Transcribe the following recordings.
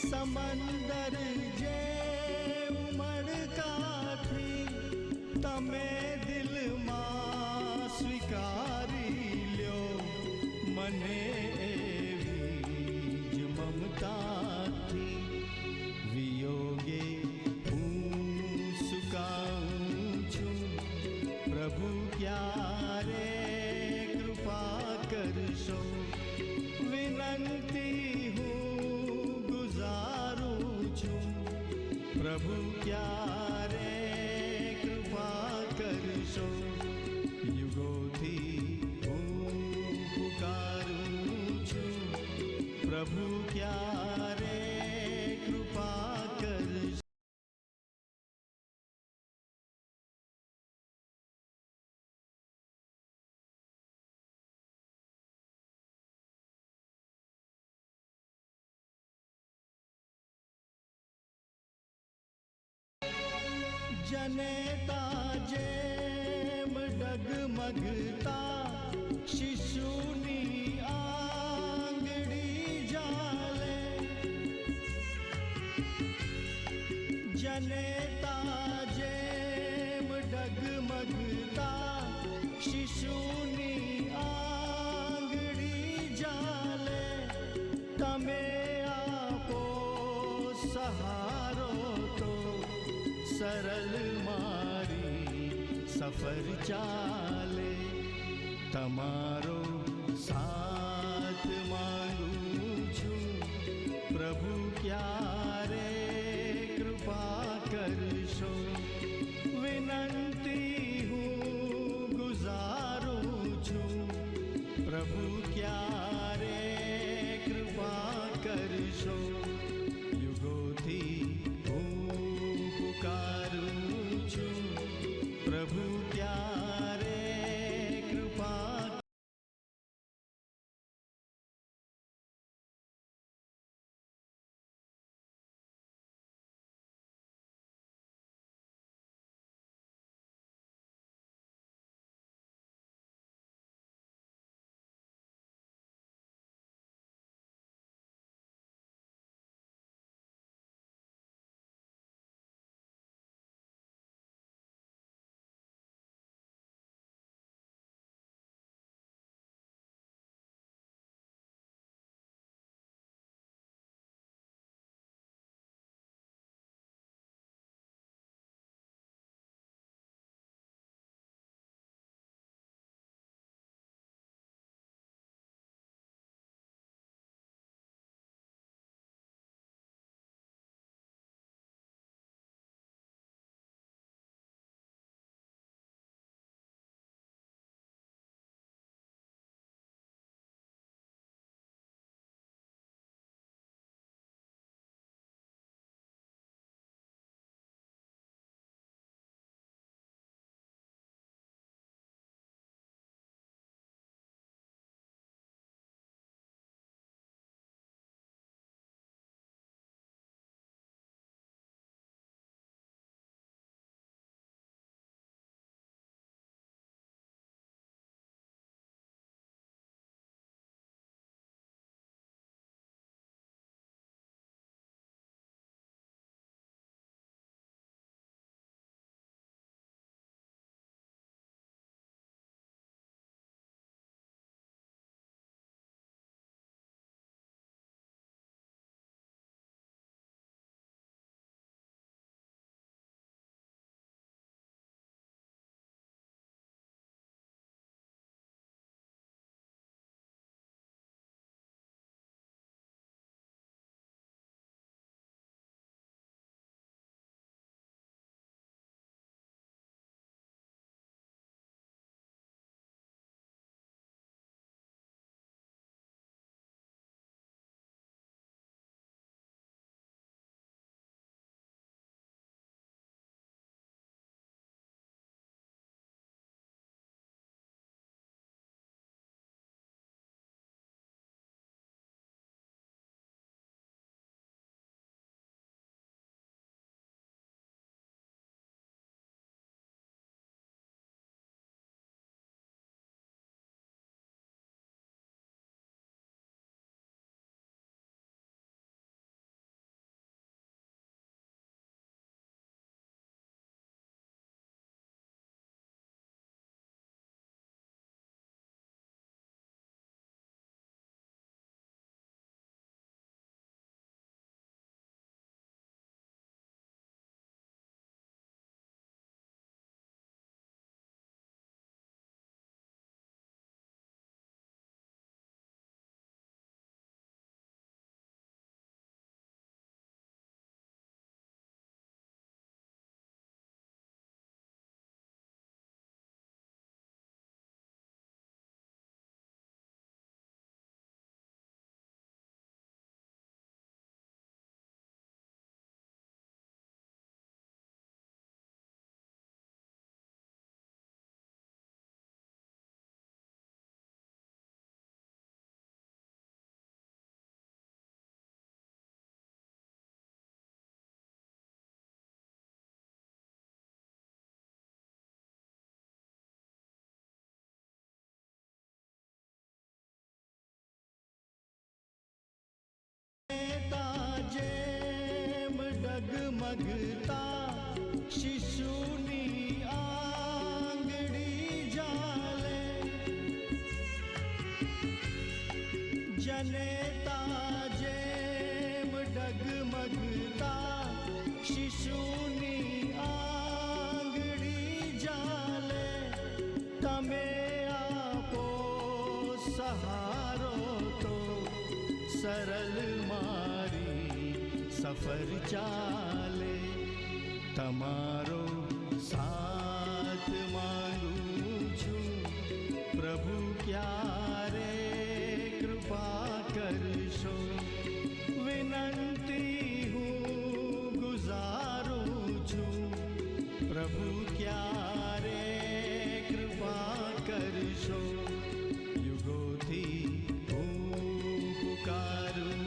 સમંદર જેમ મડકાથી તમે દિલમાં સ્વીકારી લ્યો મને એવી જ મમતાથી. વિયોગે હું સુકાઉં છું, પ્રભુ ક્યારે કૃપા કરશો. વિનંતી હું ગુજારું છું, પ્રભુ ક્યારે કૃપા કરશો. યુગોથી હું પુકારું છું, પ્રભુ ક્યારે કૃપા કરશો. જનેતા જેમ ડગમગતા શિશુની આંગળી જાલે. જનેતા જેમ ડગમગતા શિશુની આંગળી જાલે. તમે આપો સહારો તો સરળ મારી સફર ચાલે. તમારો સાથ માંગું છું, પ્રભુ ક્યારે કૃપા કરશો. વિનંતી હું ગુજારું છું, પ્રભુ ક્યારે કૃપા કરશો. યુગોથી હું પુકારું છું, પ્રભુ ક્યારે કૃપા. ડગમગતા શિશુની આંગળી જાલે, જનેતા જેમ ડગમગતા શિશુની આંગળી જાલે, તમે આપો સહારો તો સરળ મારી સફર ચાલે, તમારો સાથ માંગુ છું પ્રભુ, ક્યારે કૃપા કરશો, વિનંતી હું ગુજારું છું પ્રભુ, ક્યારે કૃપા કરશો, યુગોથી હું પુકારું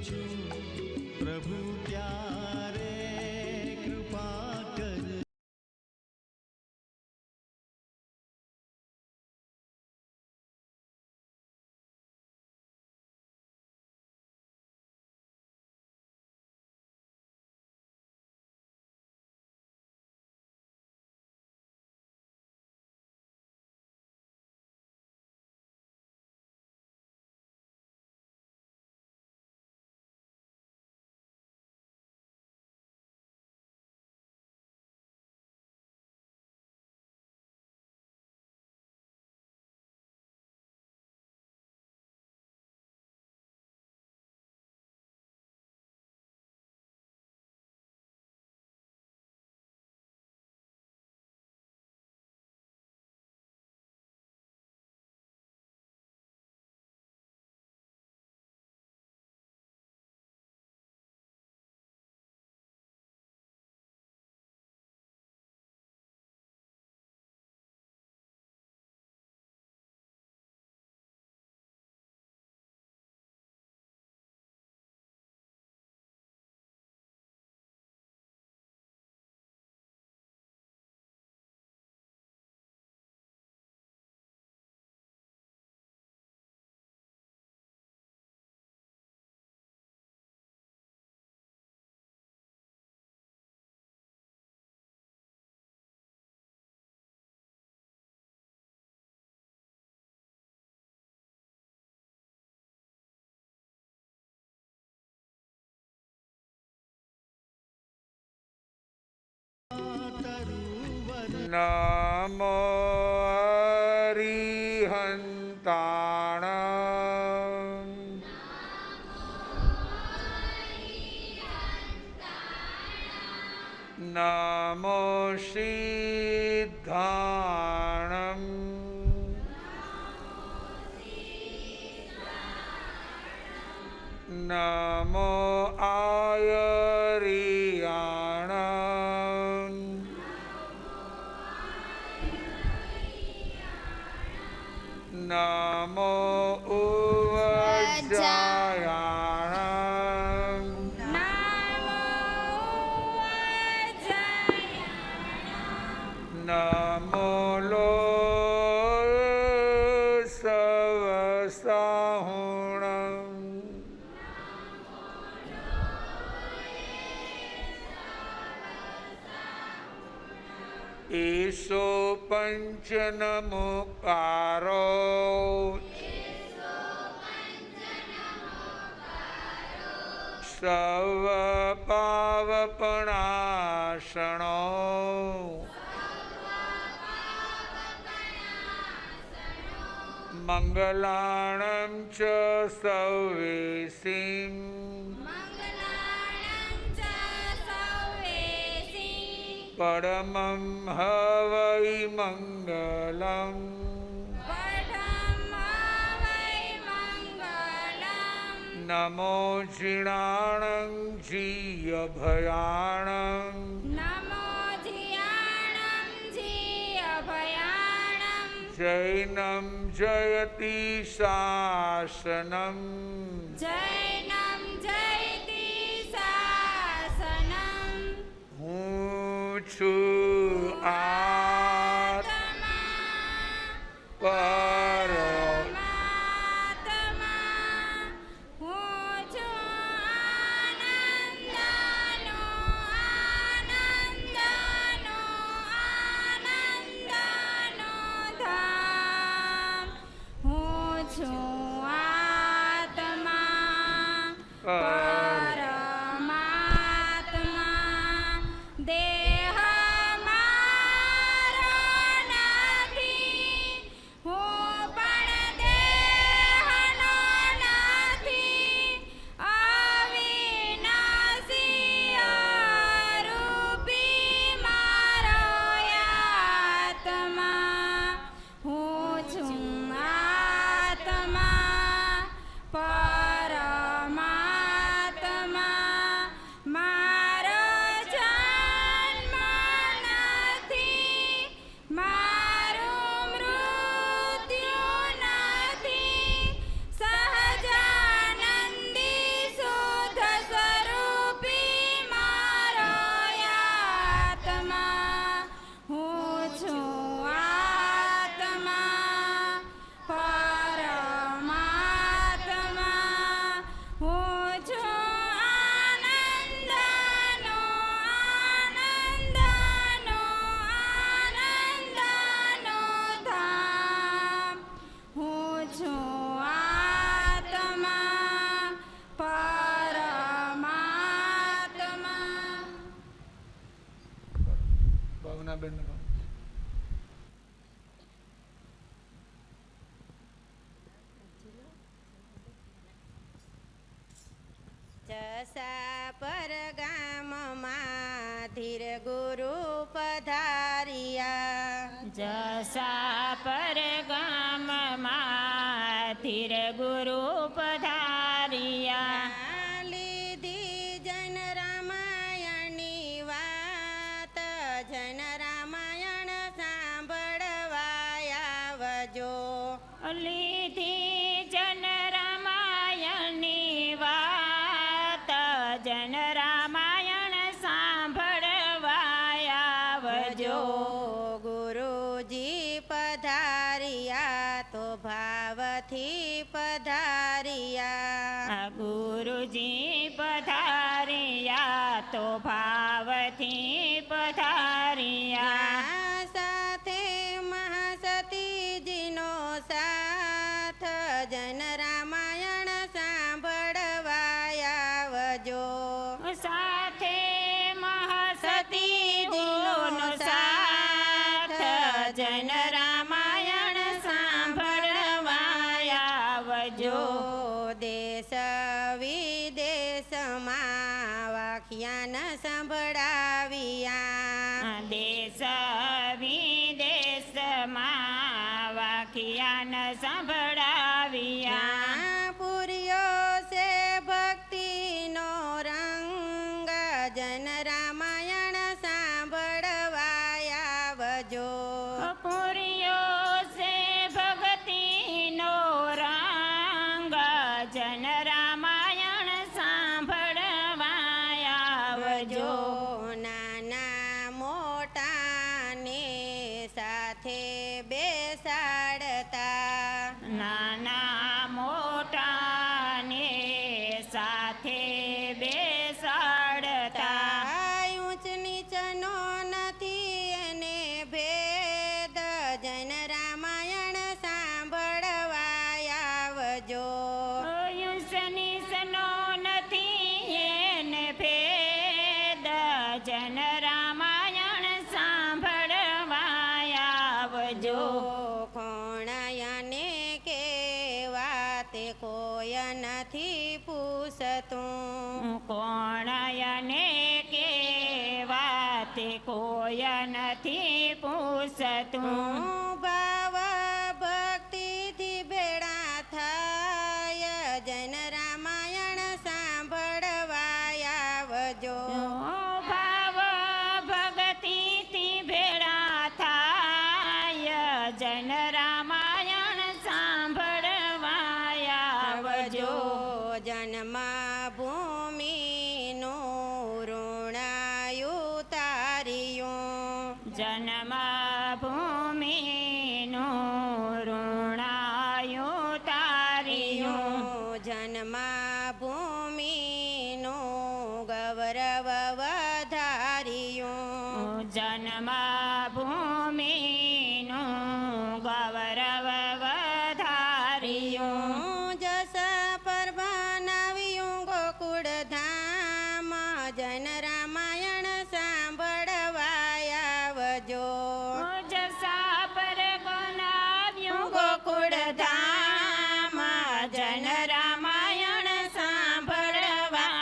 છું પ્રભુ, ક્યારે કૃપા કર. નમો અરિહંતાણં નમો સિદ્ધાણં નમો આયરિયાણં નમો ઉવજ્જાયાણં નમો લોસવસાહુણં ઈશો પંચનમુકારો સવ પાવપણાસણો મંગલાણં ચ સૌવેસીં પરમં હવૈ મંગલં નમો જીણાણં જીયભયાણં જૈનં જયતિ શાસનં હું છું આત્મા પરમાત્મા બેન જસા પર ગામમાં ધીર ગુરુ પધાર્યા. જસા પર ગામમાં ધીર ગુરુ પધાર્યા. લીધી જન રામાયણની વાત, જન રામાયણ સાંભળવા આવજો. લીધી જન રામાયણની વાત, જન રામાયણ સાંભળવા આવજો. ગુરુજી પધાર્યા તો ભાવથી પધાર્યા. ગુરુજી પધાર્યા તો ભાવથી પધાર્યા. સાથે મહાસતીજીનો સાથ, જન રામાયણ સાંભળવા આવજો. સાથે મહાસતીજીનો સાથ, જન રામાયણ સાંભળવા આવજો. દેશ વિદેશમાં વાખ્યાન સંભળાવ્યા. દેશ વિદેશમાં વાખ્યાન સંભળાવ્યા. પૂર્યો છે ભક્તિનો રંગ, જન રામાયણ સાંભળવા આવજો. પૂર્યો છે ભક્તિનો રંગ, જન રામાયણ સાંભળવા આવજો. નાના મોટાને સાથે બેસાડતા. નાના મોટાને સાથે બેસાડતા. ઊંચ નીચનો નથી એને ભેદ, જન રામાયણ સાંભળવા આવજો. યુસનીસનો નથી એને ભેદ, જન રામાયણ સાંભળવા આવજો. કોણયને કેવા તે કોઈ નથી પૂછતું. કોણયને કેવા તે કોઈ નથી પૂછતું. ભાવ ભક્તિથી ભેળા થાય, જન રામાયણ સાંભળવા આવજો. ભાવ ભગતિથી ભેળા થાય, જન રામાયણ સાંભળવા આવજો. જન્મ ભૂમિનું ઋણાયું તાર્યું. જન્મ ભૂમિનું ઋણાયું તાર્યું. જન્મ ભૂમિનું ગૌરવ વધાર્યું. જન્મ ભૂમિનું ગૌરવ વધાર્યું. જસ પર બનાવ્યું ગોકુળ ધામ, જન રામાયણ સાંભળવા આવજો. જસા પર ગણાવ્યું ગોકુળ ધામ, જન રામાયણ સાંભળવા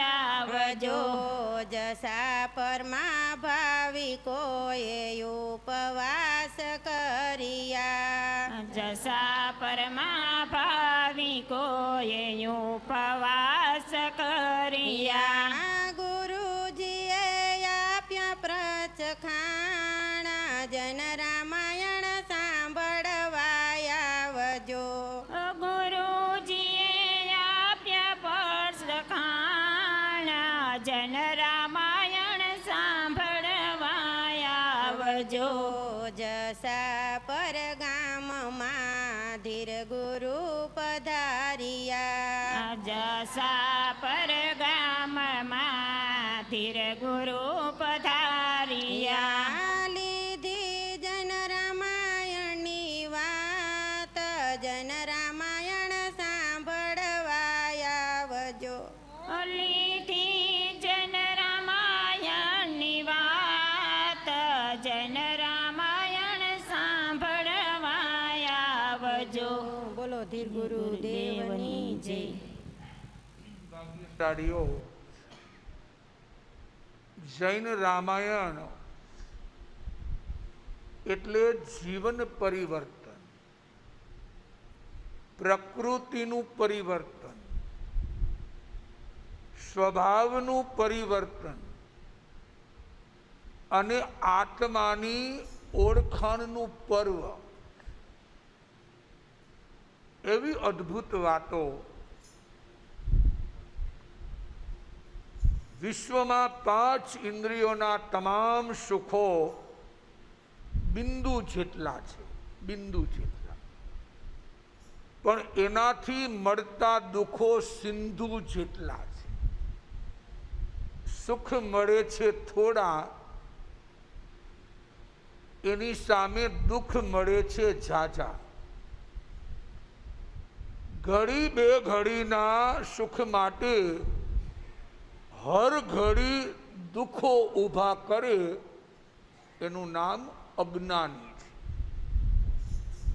આવજો. જસા પરમાં ભાવિકોએ ઉપવાસ કર્યા. જસા પરમાં ભાવિકોએ ઉપવાસ કર્યા. ગુરુજીએ આપ્યા પ્રચખાણ, જન રામાયણ સાંભળવા આવજો. ગુરુજીએ આપ્યા પરસખાણ, જન રામાયણ સાંભળવા આવજો. જસા પર ગામમાં ધીર ગુરુ પધાર્યા. જસા પર ગામમાં ધીર ગુરુ પધાર્યા. લીધી જન રામાયણની વાત, જન રામાયણ સાંભળવા આવજો. લીધી જન રામાયણની વાત, જન સ્થિર ગુરુદેવની જય. તાળીઓ. જૈન રામાયણ એટલે જીવન પરિવર્તન, પ્રકૃતિનું પરિવર્તન, સ્વભાવનું પરિવર્તન અને આત્માની ઓળખાણનું પર્વ. એવી અદ્ભુત વાતો વિશ્વમાં 5 ઇન્દ્રિયોના તમામ સુખો બિંદુ જેટલા છે, બિંદુ જેટલા, પણ એનાથી મળતા દુઃખો સિંધુ જેટલા છે. સુખ મળે છે થોડા, એની સામે દુઃખ મળે છે ઝાઝા. ઘડી બે ઘડીના સુખ માટે હર ઘડી દુઃખો ઊભા કરે, એનું નામ અજ્ઞાની છે.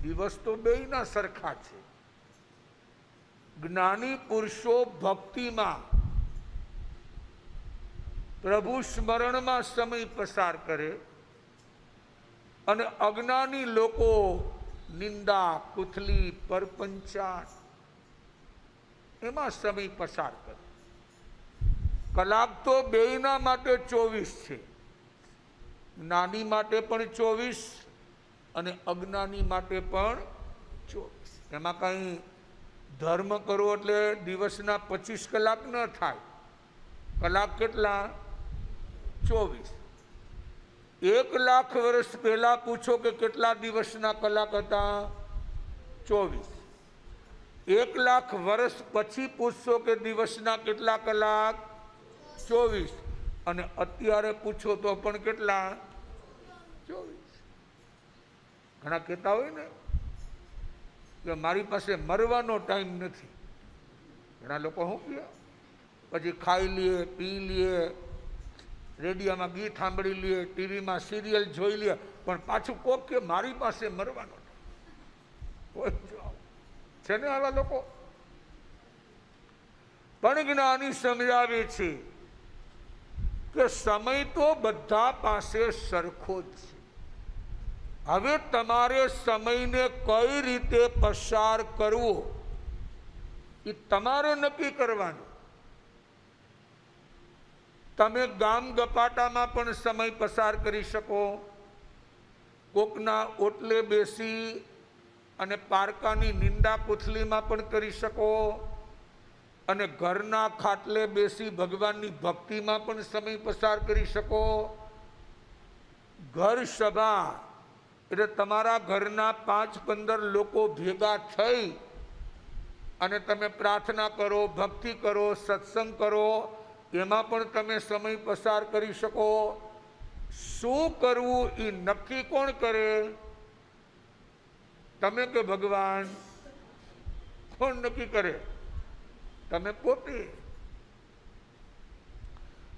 દિવસ તો બેયના સરખા છે. જ્ઞાની પુરુષો ભક્તિમાં, પ્રભુ સ્મરણમાં સમય પસાર કરે અને અજ્ઞાની લોકો નિંદા, કુથલી, પરપંચાર એમાં સમય પસાર કરે. કલાક તો બેયના માટે 24 છે. જ્ઞાની માટે પણ 24 અને અજ્ઞાની માટે પણ 24. એમાં કંઈ ધર્મ કરો એટલે દિવસના 25 કલાક ન થાય. કલાક કેટલા? 24. 1 લાખ વર્ષ પહેલા પૂછો કે કેટલા દિવસના કલાક હતા? 24. 1 લાખ વર્ષ પછી પૂછશો કે દિવસના કેટલા કલાક? 24. અને અત્યારે પૂછો તો પણ કેટલા? 24. ઘણા કહેતા હોય ને કે મારી પાસે મરવાનો ટાઈમ નથી. ઘણા લોકો શું કહે, પછી ખાઈ લઈએ, પી લઈએ, રેડિયોમાં ગીત સાંભળી લઈએ, ટીવીમાં સિરિયલ જોઈ લઈએ, પણ પાછું કોક કે મારી પાસે મરવાનો કોઈ છે ને આવા લોકો. પણ જ્ઞાની સમજાવે છે કે સમય તો બધા પાસે સરખો જ છે. હવે તમારે સમયને કઈ રીતે પસાર કરવો એ તમારે નક્કી કરવાનું. તમે ગામ ગપાટામાં પણ સમય પસાર કરી શકો, કોકના ઓટલે બેસી અને પારકાની નિંદા કુથલીમાં પણ કરી શકો, અને ઘરના ખાટલે બેસી ભગવાનની ભક્તિમાં પણ સમય પસાર કરી શકો. ઘર સભા એટલે તમારા ઘરના 5-15 લોકો ભેગા થઈ અને તમે પ્રાર્થના કરો, ભક્તિ કરો, સત્સંગ કરો, એમાં પણ તમે સમય પસાર કરી શકો. શું કરવું એ નક્કી કોણ કરે? તમે કે ભગવાન? કોણ નક્કી કરે? તમે પોતે.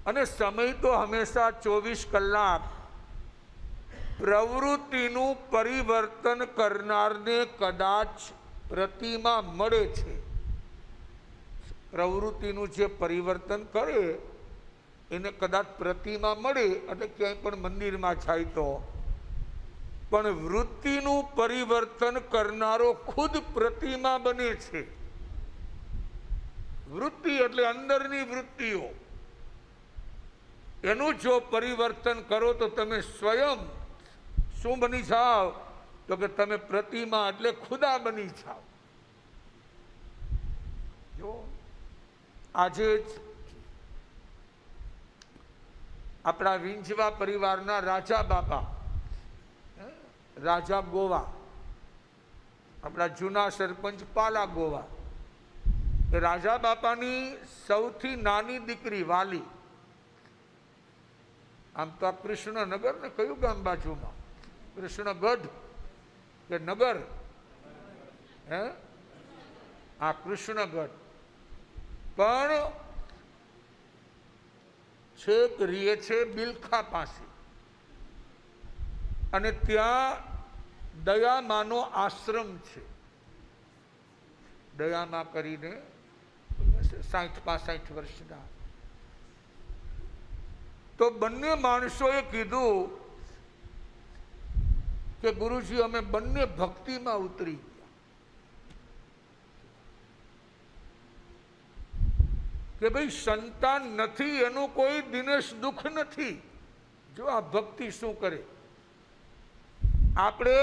અને સમય તો હંમેશા 24 કલાક પ્રવૃત્તિનું પરિવર્તન કરનારને કદાચ પ્રતિમા મળે છે. પ્રવૃત્તિનું જે પરિવર્તન કરે એને કદાચ પ્રતિમા મળે, એટલે ક્યાંય પણ મંદિરમાં જાય તો. પણ વૃત્તિનું પરિવર્તન કરનારો ખુદ પ્રતિમા બને છે. વૃત્તિ એટલે અંદરની વૃત્તિઓ. એનું જો પરિવર્તન કરો તો તમે સ્વયં શું બની જાઓ? તો કે તમે પ્રતિમા એટલે ખુદા બની જાઓ. જો આજે જ આપણા વિંજવા પરિવારના રાજા બાપા, રાજા ગોવા, આપણા જૂના સરપંચ પાલા ગોવા, એ રાજા બાપાની સૌથી નાની દીકરી વાલી. આમ તો આ કૃષ્ણનગર ને કયું ગામ બાજુમાં? કૃષ્ણગઢ કે નગર? હે, આ કૃષ્ણગઢ. પણ છેક રીએ છે બિલખા પાસે, અને ત્યાં દયામાનો આશ્રમ છે. દયામાં કરીને 60-65 વર્ષના. તો બંને માણસોએ કીધું કે ગુરુજી અમે બંને ભક્તિમાં ઉતરી ગયા કે ભાઈ સંતાન નથી એનું કોઈ દિનેશ દુઃખ નથી. જો આ ભક્તિ શું કરે, આપણે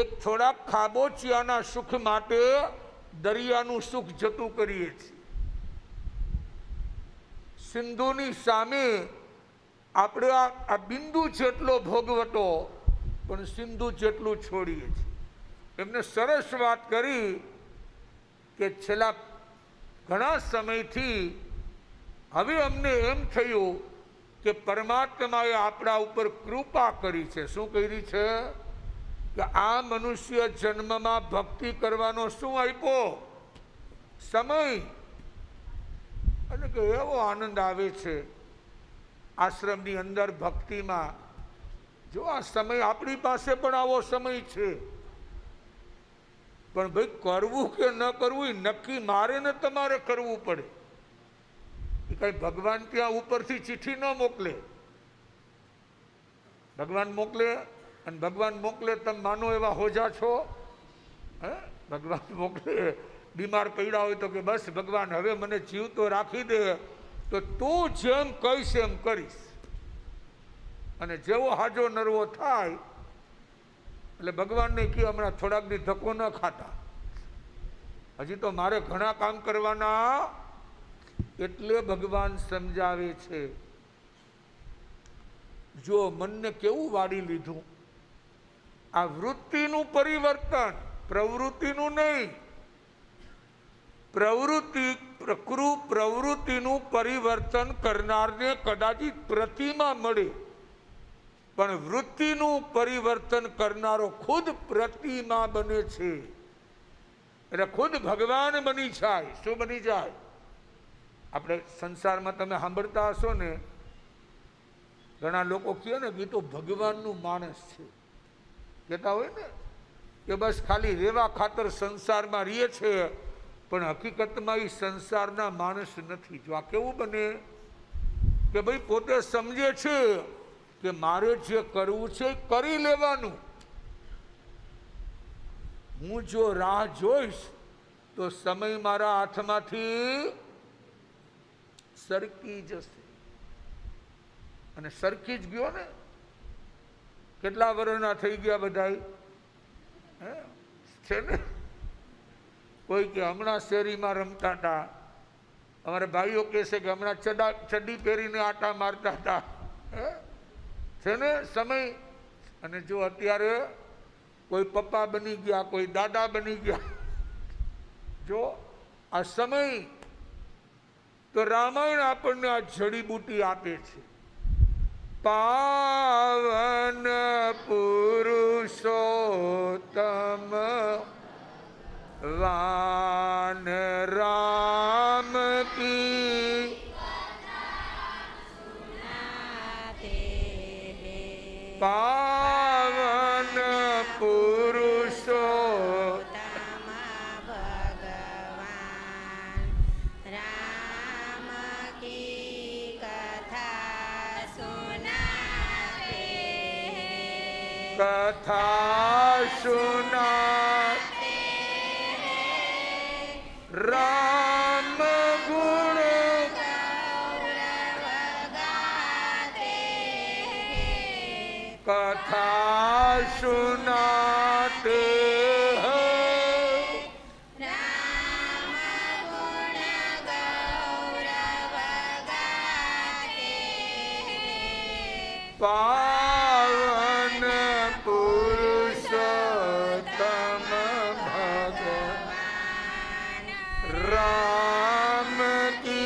એક થોડાક ખાબોચિયાના સુખ માટે દરિયાનું સુખ જતું કરીએ છીએ. સિંધુની સામે આપણે આ બિંદુ જેટલો ભોગવટો પણ સિંધુ જેટલું છોડીએ છીએ. એમને સરસ વાત કરી કે છેલ્લા ઘણા સમયથી હવે અમને એમ થયું કે પરમાત્માએ આપણા ઉપર કૃપા કરી છે. શું કરી છે? કે આ મનુષ્ય જન્મમાં ભક્તિ કરવાનો શું આપ્યો? સમય. અને કે એવો આનંદ આવે છે આશ્રમની અંદર ભક્તિમાં. જો આ સમય આપણી પાસે પણ આવો સમય છે, પણ ભાઈ કરવું કે ન કરવું એ નક્કી મારે ને તમારે કરવું પડે. એ કઈ ભગવાન ત્યાં ઉપરથી ચિઠ્ઠી ન મોકલે. ભગવાન મોકલે અને ભગવાન મોકલે તમે માનો એવા હોજા છો? હે? ભગવાન મોકલે બીમાર પડ્યા હોય તો કે બસ ભગવાન હવે મને જીવતો રાખી દે તો તું જેમ કહીશ એમ કરીશ. અને જેવો હાજો નરવો થાય એટલે ભગવાનને કહે હમણાં થોડાક દી ધક્કો ન ખાતા, હજી તો મારે ઘણા કામ કરવાના. એટલે ભગવાન સમજાવે છે. જો મનને કેવું વાળી લીધું. આ વૃત્તિનું પરિવર્તન, પ્રવૃત્તિનું નહીં. પ્રવૃત્તિનું પરિવર્તન કરનારને કદાચિત પ્રતિમા મળે, પણ વૃત્તિનું પરિવર્તન કરનારો ખુદ પ્રતિમા બને છે. એટલે ખુદ ભગવાન બની જાય. શું બની જાય? આપણે સંસારમાં તમે સાંભળતા હશો ને, ઘણા લોકો કહે ને કે તો ભગવાનનું માણસ છે. કહેતા હોય ને કે બસ ખાલી રેવા ખાતર સંસારમાં રહીએ છે, પણ હકીકતમાં એ સંસારના માણસ નથી. જો આ કેવું બને કે ભાઈ પોતે સમજે છે કે મારે જે કરવું છે એ કરી લેવાનું. હું જો રાહ જોઈશ તો સમય મારા હાથમાંથી સરકી જશે. અને સરકી જ ગયો ને. કેટલા વર્ષના થઈ ગયા બધા છે ને. કોઈ કે હમણાં શેરીમાં રમતા હતા, અમારા ભાઈઓ કહેશે કે હમણાં ચડ્ડી પહેરીને આટા મારતા હતા. છે ને સમય. અને જો અત્યારે કોઈ પપ્પા બની ગયા, કોઈ દાદા બની ગયા. જો આ સમય. તો રામાયણ આપણને આ જડીબુટી આપે છે. પાવન પુરુષોત્તમ વાન રામ કી પાવન પુરુષોત્તમ ભગવાન રામ કી કથા સુનાતે કથા સુનાતે રામ ગુણ कथा सुनाते पावन पुरुषोत्तम भगवान राम की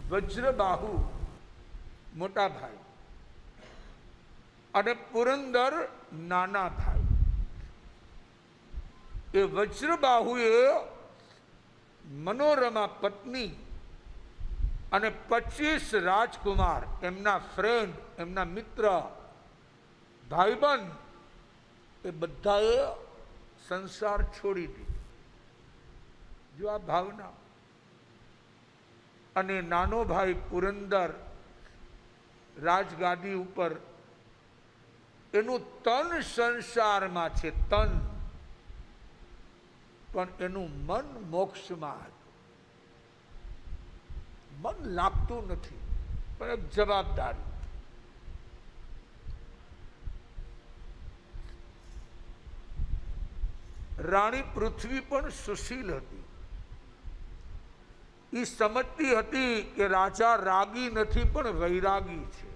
વજ્રબાહુ મોટા ભાઈ અને પુરંદર નાના ભાઈ. એ વજ્રબાહુએ મનોરમા પત્ની અને 25 રાજકુમાર, એમના ફ્રેન્ડ, એમના મિત્ર, ભાઈબંધ એ બધાએ સંસાર છોડી દીધો. જો આ ભાવના. અને નાનો ભાઈ પુરંદર રાજગાદી ઉપર, એનું તન સંસારમાં છે, તન, પણ એનું મન મોક્ષમાં હતું. મન લાગતું નથી, પણ એક જવાબદારી. રાણી પૃથ્વી પણ સુશીલ હતી. એ સમજતી હતી કે રાજા રાગી નથી પણ વૈરાગી છે.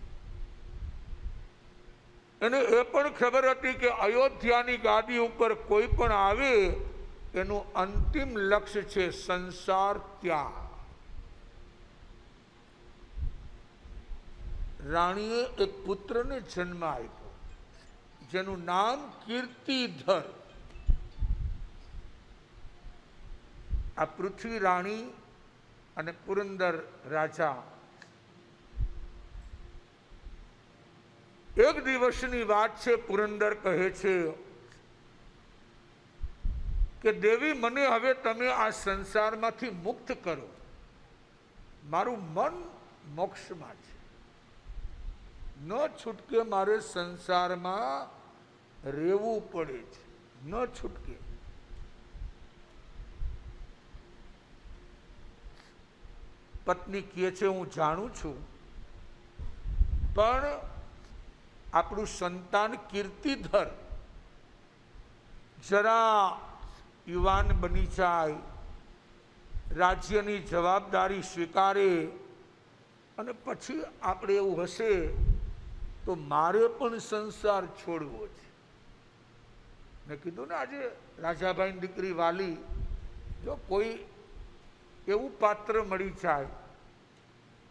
એને એ પણ ખબર હતી કે અયોધ્યાની ગાદી ઉપર કોઈ પણ આવે એનું અંતિમ લક્ષ્ય છે સંસાર ત્યાગ. રાણીએ એક પુત્રને જન્મ આપ્યો જેનું નામ કીર્તિધર. આ પૃથ્વી રાણી અને પુરંદર રાજા એક દિવસની વાત છે. પુરંદર કહે છે કે દેવી, મને હવે તમે આ સંસારમાંથી મુક્ત કરો. મારું મન મોક્ષમાં છે, ન છૂટકે મારે સંસારમાં રહેવું પડે છે, ન છૂટકે. પત્ની કહે છે, હું જાણું છું, પણ આપણું સંતાન કીર્તિધર જરા યુવાન બની જાય, રાજ્યની જવાબદારી સ્વીકારે, અને પછી આપણે એવું હશે તો મારે પણ સંસાર છોડવો છે. મેં કીધું ને, આજે રાજાભાઈની દીકરી વાલી, જો કોઈ એવું પાત્ર મળી જાય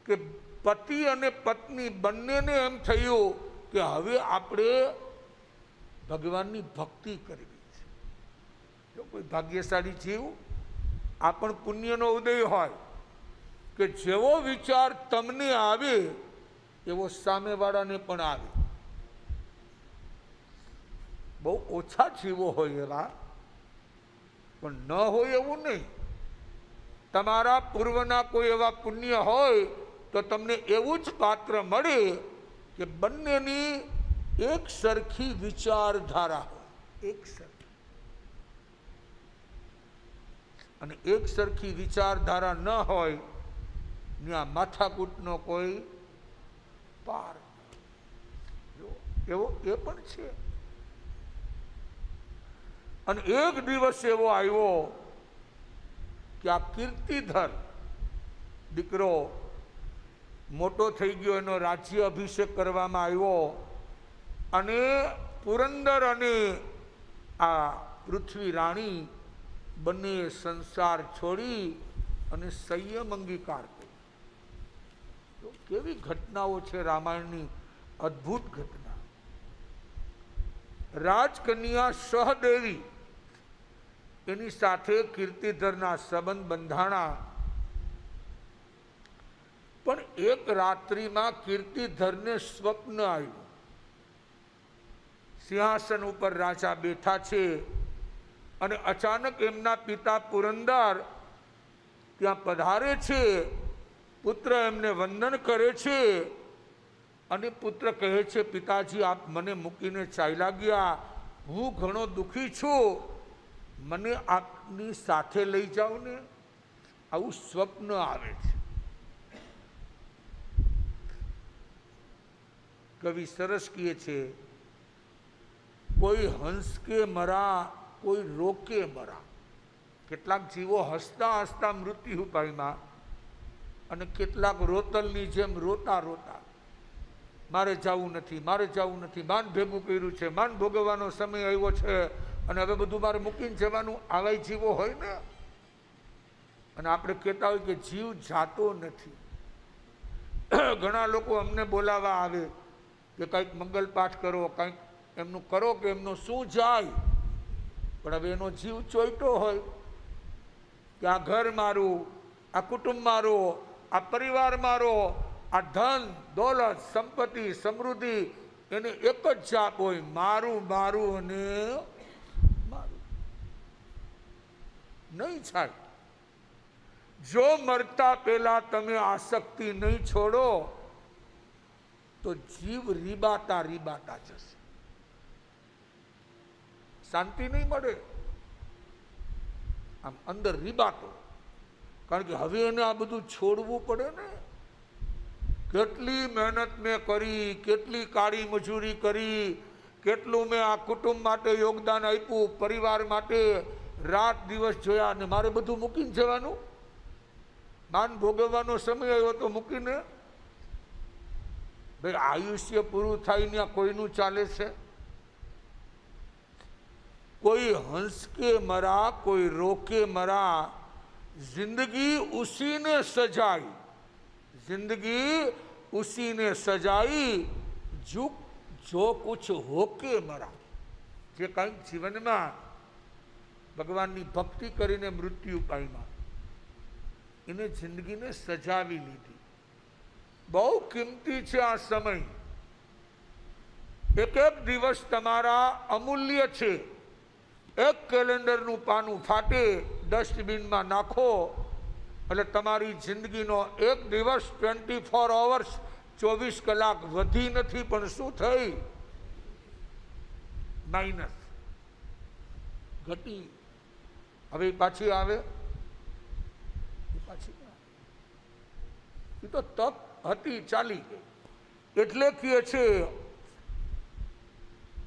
કે પતિ અને પત્ની બંનેને એમ થયું કે હવે આપણે ભગવાનની ભક્તિ કરવી છે. જો કોઈ ભાગ્યશાળી જીવ, આ પણ પુણ્યનો ઉદય હોય કે જેવો વિચાર તમને આવે એવો સામેવાળાને પણ આવે. બહુ ઓછા જીવો હોય એવા, પણ ન હોય એવું નહીં. તમારા પૂર્વના કોઈ એવા પુણ્ય હોય તો તમને એવું જ પાત્ર મળે કે બંનેની એક સરખી વિચારધારા હોય, એક સરખી. અને એક સરખી વિચારધારા ન હોય ત્યાં માથાકૂટનો કોઈ પાર. એવો એ પણ છે. અને એક દિવસ એવો આવ્યો કે આ કીર્તિધર દીકરો મોટો થઈ ગયો, એનો રાજ્ય અભિષેક કરવામાં આવ્યો, અને પુરંદર અને આ પૃથ્વી રાણી બંને સંસાર છોડી અને સંયમ અંગીકાર કર્યો. કેવી ઘટનાઓ છે રામાયણની, અદ્ભુત ઘટના. રાજકન્યા સહદેવી, એની સાથે કીર્તિધરના સંબંધ બંધાણા. પણ એક રાત્રિમાં કીર્તિધરને સ્વપ્ન આવ્યું. સિંહાસન ઉપર રાજા બેઠા છે અને અચાનક એમના પિતા પુરંદર ત્યાં પધારે છે. પુત્ર એમને વંદન કરે છે અને પુત્ર કહે છે, પિતાજી આપ મને મૂકીને ચાલ્યા ગયા, હું ઘણો દુઃખી છું, મને આપની સાથે લઈ જાઓ ને. આવું સ્વપ્ન આવે છે. કવિ સરસ કહે છે, કોઈ હંસ કે મરા, કોઈ રોકે મરા. કેટલાક જીવો હસતા હસતા મૃત્યુ પામ્યા અને કેટલાક રોતલની જેમ રોતા રોતા, મારે જવું નથી, મારે જવું નથી, માન ભેગું કર્યું છે, માન ભોગવવાનો સમય આવ્યો છે અને હવે બધું મારે મૂકીને જવાનું. આવા જીવો હોય ને. અને આપણે કહેતા હોય કે જીવ જાતો નથી. ઘણા લોકો અમને બોલાવવા આવે કે કંઈક મંગલ પાઠ કરો, કંઈક એમનું કરો, કે એમનું શું જાય. પણ હવે એનો જીવ ચોઈટો હોય કે આ ઘર મારું, આ કુટુંબ મારું, આ પરિવાર મારો, આ ધન દોલત સંપત્તિ સમૃદ્ધિ એને એક જ જાપ હોય, મારું મારું અને મારું. નહીં થાય. જો મરતા પહેલા તમે આસક્તિ નહીં છોડો તો જીવ રીબાતા રીબાતા જશે, શાંતિ નહીં મળે. આમ અંદર રીબાતો, કારણ કે હવે એને આ બધું છોડવું પડે ને. કેટલી મહેનત મેં કરી, કેટલી કાળી મજૂરી કરી, કેટલું મેં આ કુટુંબ માટે યોગદાન આપ્યું, પરિવાર માટે રાત દિવસ જોયા, અને મારે બધું મૂકીને જવાનું? માન ભોગવવાનો સમય આવ્યો તો મૂકીને? ભાઈ આયુષ્ય પૂરું થાય ત્યાં કોઈનું ચાલે છે? कोई हंस के मरा, कोई रोके मरा, जिंदगी उसी ने सजाई, जिंदगी उसी ने सजाई, जो कुछ होके मरा. જે કંઈક જીવનમાં ભગવાનની ભક્તિ કરીને મૃત્યુ પામ્યા, એને જિંદગીને સજાવી લીધી. બહુ કિંમતી છે આ સમય. એક એક દિવસ તમારા અમૂલ્ય છે. એક કેલેન્ડરનું પાનું ફાટે, ડસ્ટબિનમાં નાખો એટલે તમારી જિંદગીનો એક દિવસ 24 અવર્સ 24 કલાક વધી નથી, પણ શું થઈ? માઇનસ, ઘટી. હવે પાછી આવે? પાછી એ તો તક હતી, ચાલી ગઈ. એટલે કહે છે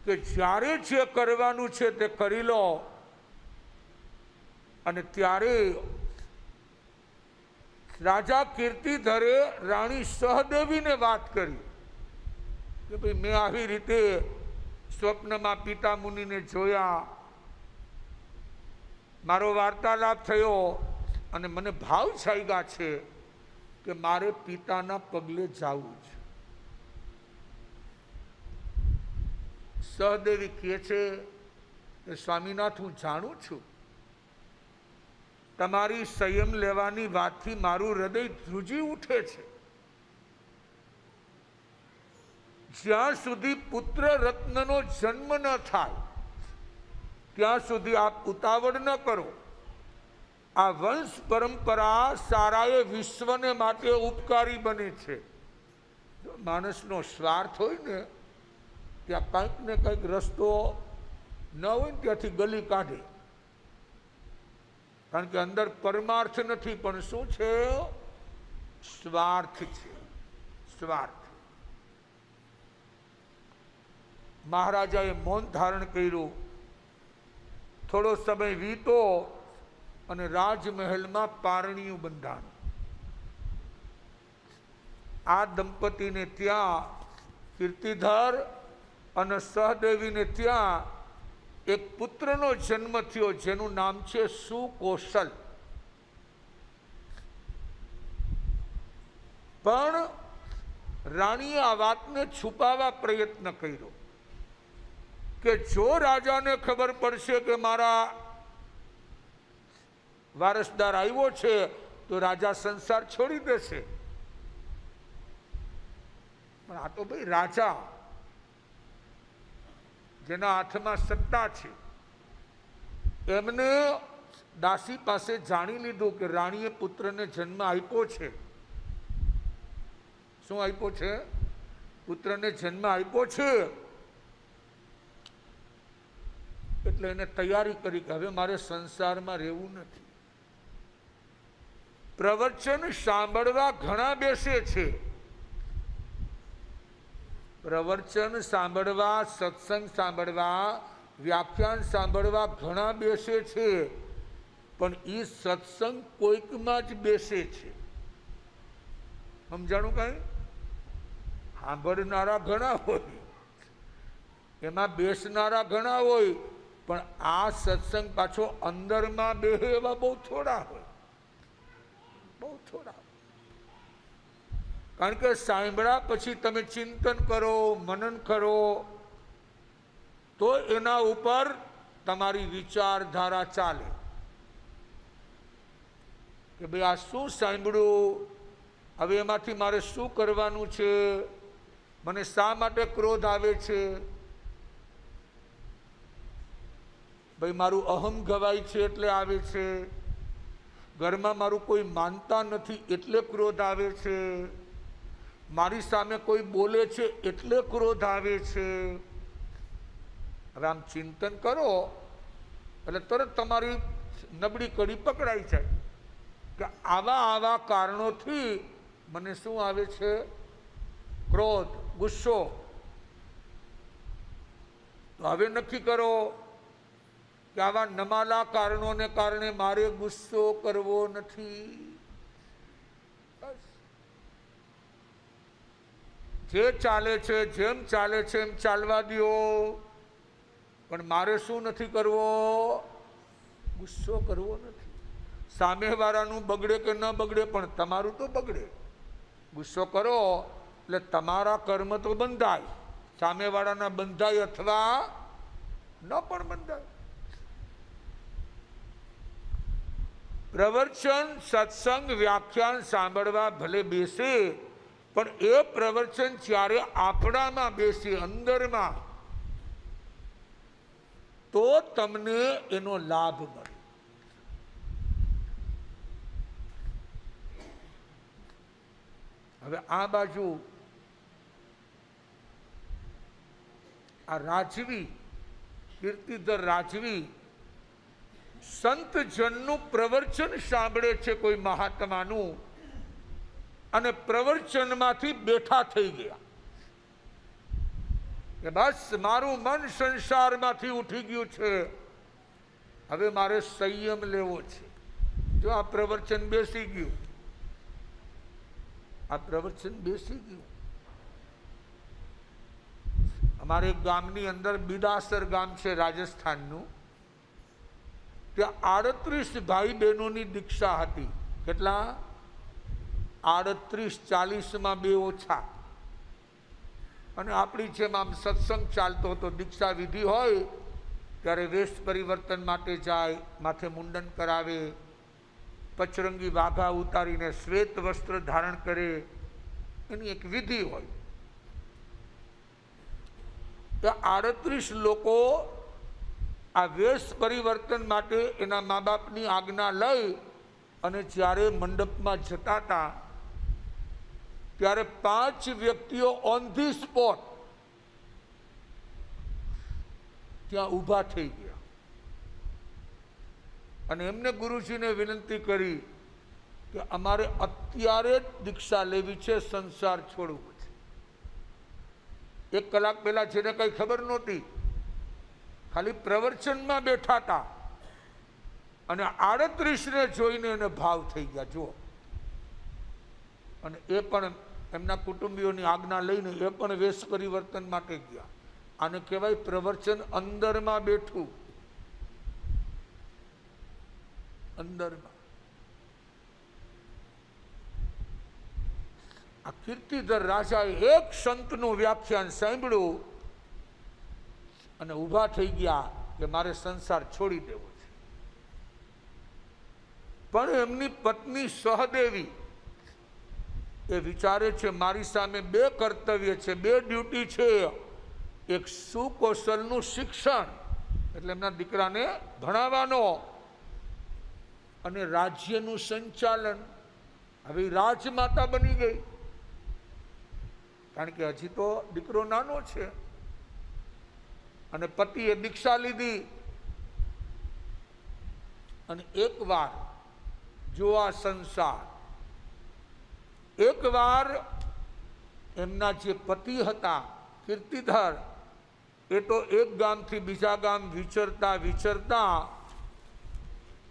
કે જ્યારે જે કરવાનું છે તે કરી લો. અને ત્યારે રાજા કીર્તિધરે રાણી સહદેવીને વાત કરી કે ભાઈ મેં આવી રીતે સ્વપ્નમાં પિતા મુનિને જોયા, મારો વાર્તાલાપ થયો અને મને ભાવ જાગ્યા છે કે મારે પિતાના પગલે જવું છે. સહદેવી કહે છે કે સ્વામીનાથ, હું જાણું છું તમારી સંયમ લેવાની વાતથી મારું હૃદય ધ્રુજી ઉઠે છે. જ્યાં સુધી પુત્ર રત્નનો જન્મ ન થાય ત્યાં સુધી આપ ઉતાવળ ન કરો. આ વંશ પરંપરા સારાએ વિશ્વને માટે ઉપકારી બને છે. જો માણસનો સ્વાર્થ હોય ને, ત્યાં કંઈક ને કંઈક રસ્તો ન હોય ને ત્યાંથી ગલી કાઢે. કારણ કે અંદર પરમાર્થ નથી, પણ શું છે? સ્વાર્થ છે, સ્વાર્થ. મહારાજાએ મૌન ધારણ કર્યું. થોડો સમય વીતો અને રાજમહેલમાં પારણિયું બંધાણું. આ દંપતીને ત્યાં કીર્તિધર અને સહદેવીને ત્યાં એક પુત્રનો જન્મ થયો, જેનું નામ છે સુકોશલ. પણ રાણીએ આ વાતને છુપાવવા પ્રયત્ન કર્યો કે જો રાજાને ખબર પડશે કે મારા વારસદાર આવ્યો છે તો રાજા સંસાર છોડી દેશે. પણ આ તો ભાઈ રાજા, જેના હાથમાં સત્તા છે, એમને દાસી પાસે જાણી લીધું કે રાણીએ પુત્રને જન્મ આપ્યો છે. શું આપ્યો છે? પુત્રને જન્મ આપ્યો છે. એટલે એને તૈયારી કરી કે હવે મારે સંસારમાં રહેવું નથી. પ્રવચન સાંભળવા ઘણા બેસે છે. પ્રવચન સાંભળવા, સત્સંગ સાંભળવા, વ્યાખ્યાન સાંભળવા ઘણા બેસે છે, પણ એ સત્સંગ કોઈકમાં જ બેસે છે. સમજાણું? કઈ સાંભળનારા ઘણા હોય, એમાં બેસનારા ઘણા હોય, પણ આ સત્સંગ પાછો અંદરમાં બેહે એવા બહુ થોડા હોય, બહુ થોડા. કારણ કે સાંભળ્યા પછી તમે ચિંતન કરો, મનન કરો, તો એના ઉપર તમારી વિચારધારા ચાલે કે ભાઈ આ શું સાંભળ્યું, હવે એમાંથી મારે શું કરવાનું છે. મને શા માટે ક્રોધ આવે છે? ભાઈ મારું અહમ ગવાય છે એટલે આવે છે, ઘરમાં મારું કોઈ માનતા નથી એટલે ક્રોધ આવે છે, મારી સામે કોઈ બોલે છે એટલે ક્રોધ આવે છે. હવે આમ ચિંતન કરો એટલે તરત તમારી નબળી કડી પકડાઈ જાય કે આવા કારણોથી મને શું આવે છે? ક્રોધ, ગુસ્સો. તો હવે નક્કી કરો કે આવા નમાલા કારણોને કારણે મારે ગુસ્સો કરવો નથી. જે ચાલે છે, જેમ ચાલે છે એમ ચાલવા દો, પણ મારે શું નથી કરવો? ગુસ્સો કરવો નથી. સામેવાળાનું બગડે કે ન બગડે પણ તમારું તો બગડે. ગુસ્સો કરો એટલે તમારા કર્મ તો બંધાય, સામેવાળાના બંધાય અથવા ન પણ બંધાય. પ્રવચન, સત્સંગ, વ્યાખ્યાન સાંભળવા ભલે બેસે, પણ એ પ્રવચન જ્યારે આપણામાં બેસે, અંદરમાં, તો તમને એનો લાભ મળે. હવે આ બાજુ આ રાજવી, કીર્તિધર રાજવી સંતજનનું પ્રવચન સાંભળે છે કોઈ મહાત્માનું, અને પ્રવચનમાંથી બેઠા થઈ ગયા કે બસ મારું મન સંસારમાંથી ઉઠી ગયું છે, હવે મારે સંયમ લેવો છે. જો આ પ્રવચન બેસી ગયું, આ પ્રવચન બેસી ગયું. અમારે એક ગામની અંદર બિદાસર ગામ છે રાજસ્થાનનું, ત્યાં 38 ભાઈ બહેનોની દીક્ષા હતી. કેટલા? 38, 40માં 2 ઓછા. અને આપણી જેમ આમ સત્સંગ ચાલતો હતો, દીક્ષા વિધિ હોય ત્યારે વેશ પરિવર્તન માટે જાય, માથે મુંડન કરાવે, પચરંગી વાઘા ઉતારીને શ્વેત વસ્ત્ર ધારણ કરે, એની એક વિધિ હોય. 38 લોકો આ વેશ પરિવર્તન માટે એના મા બાપની આજ્ઞા લઈ અને જ્યારે મંડપમાં જતા હતા ત્યારે 5 વ્યક્તિઓ ઓન ધી સ્પોટ ત્યાં ઊભા થઈ ગયા અને એમને ગુરુજીને વિનંતી કરી કે અમારે અત્યારે જ દીક્ષા લેવી છે, સંસાર છોડવું છે. 1 કલાક પહેલા જેને કઈ ખબર નહોતી, ખાલી પ્રવચનમાં બેઠા હતા અને 38ને જોઈને એને ભાવ થઈ ગયા. જુઓ, અને એ પણ એમના કુટુંબીઓની આજ્ઞા લઈને એ પણ વેશ પરિવર્તન માટે ગયા. આને કહેવાય પ્રવચન અંદરમાં બેઠું, અંદરમાં. આ કીર્તિધર રાજાએ એક સંતનું વ્યાખ્યાન સાંભળ્યું અને ઊભા થઈ ગયા કે મારે સંસાર છોડી દેવો છે. પણ એમની પત્ની સહદેવી એ વિચારે છે મારી સામે 2 કર્તવ્ય છે, 2 ડ્યુટી છે. એક સુકૌશલનું શિક્ષણ, એટલે એમના દીકરાને ભણાવવાનો, અને રાજ્યનું સંચાલન. હવે રાજમાતા બની ગઈ, કારણ કે હજી તો દીકરો નાનો છે અને પતિએ દીક્ષા લીધી. અને એકવાર જો આ સંસાર, એકવાર એમના જે પતિ હતા કીર્તિધર, એ તો એક ગામથી બીજા ગામ વિચરતા વિચરતા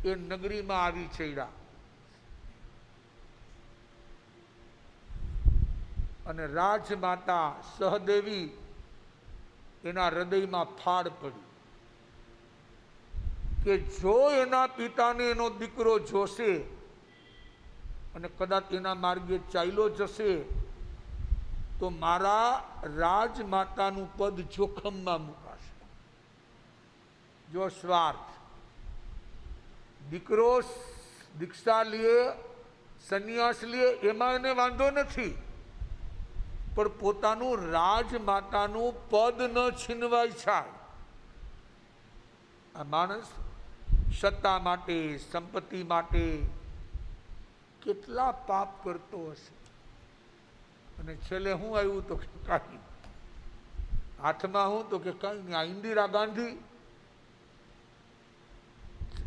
એ નગરીમાં આવી ચડ્યા અને રાજમાતા સહદેવી એના હૃદયમાં ફાડ પડી કે જો એના પિતાને એનો દીકરો જોશે અને કદાચ એના માર્ગે ચાલ્યો જશે તો મારા રાજમાતાનું પદ જોખમમાં મુકાશે. જો સ્વાર્થ, દીકરો દીક્ષા લે, સંન્યાસ લે, એમાં એને વાંધો નથી, પણ પોતાનું રાજમાતાનું પદ ન છીનવાય છે. આ માણસ સત્તા માટે, સંપત્તિ માટે કેટલા પાપ કરતો હશે, અને છેલ્લે હું આવ્યું તો કે કાંઈ હાથમાં હું તો કે કાંઈ નહીં. આ ઇન્દિરા ગાંધી,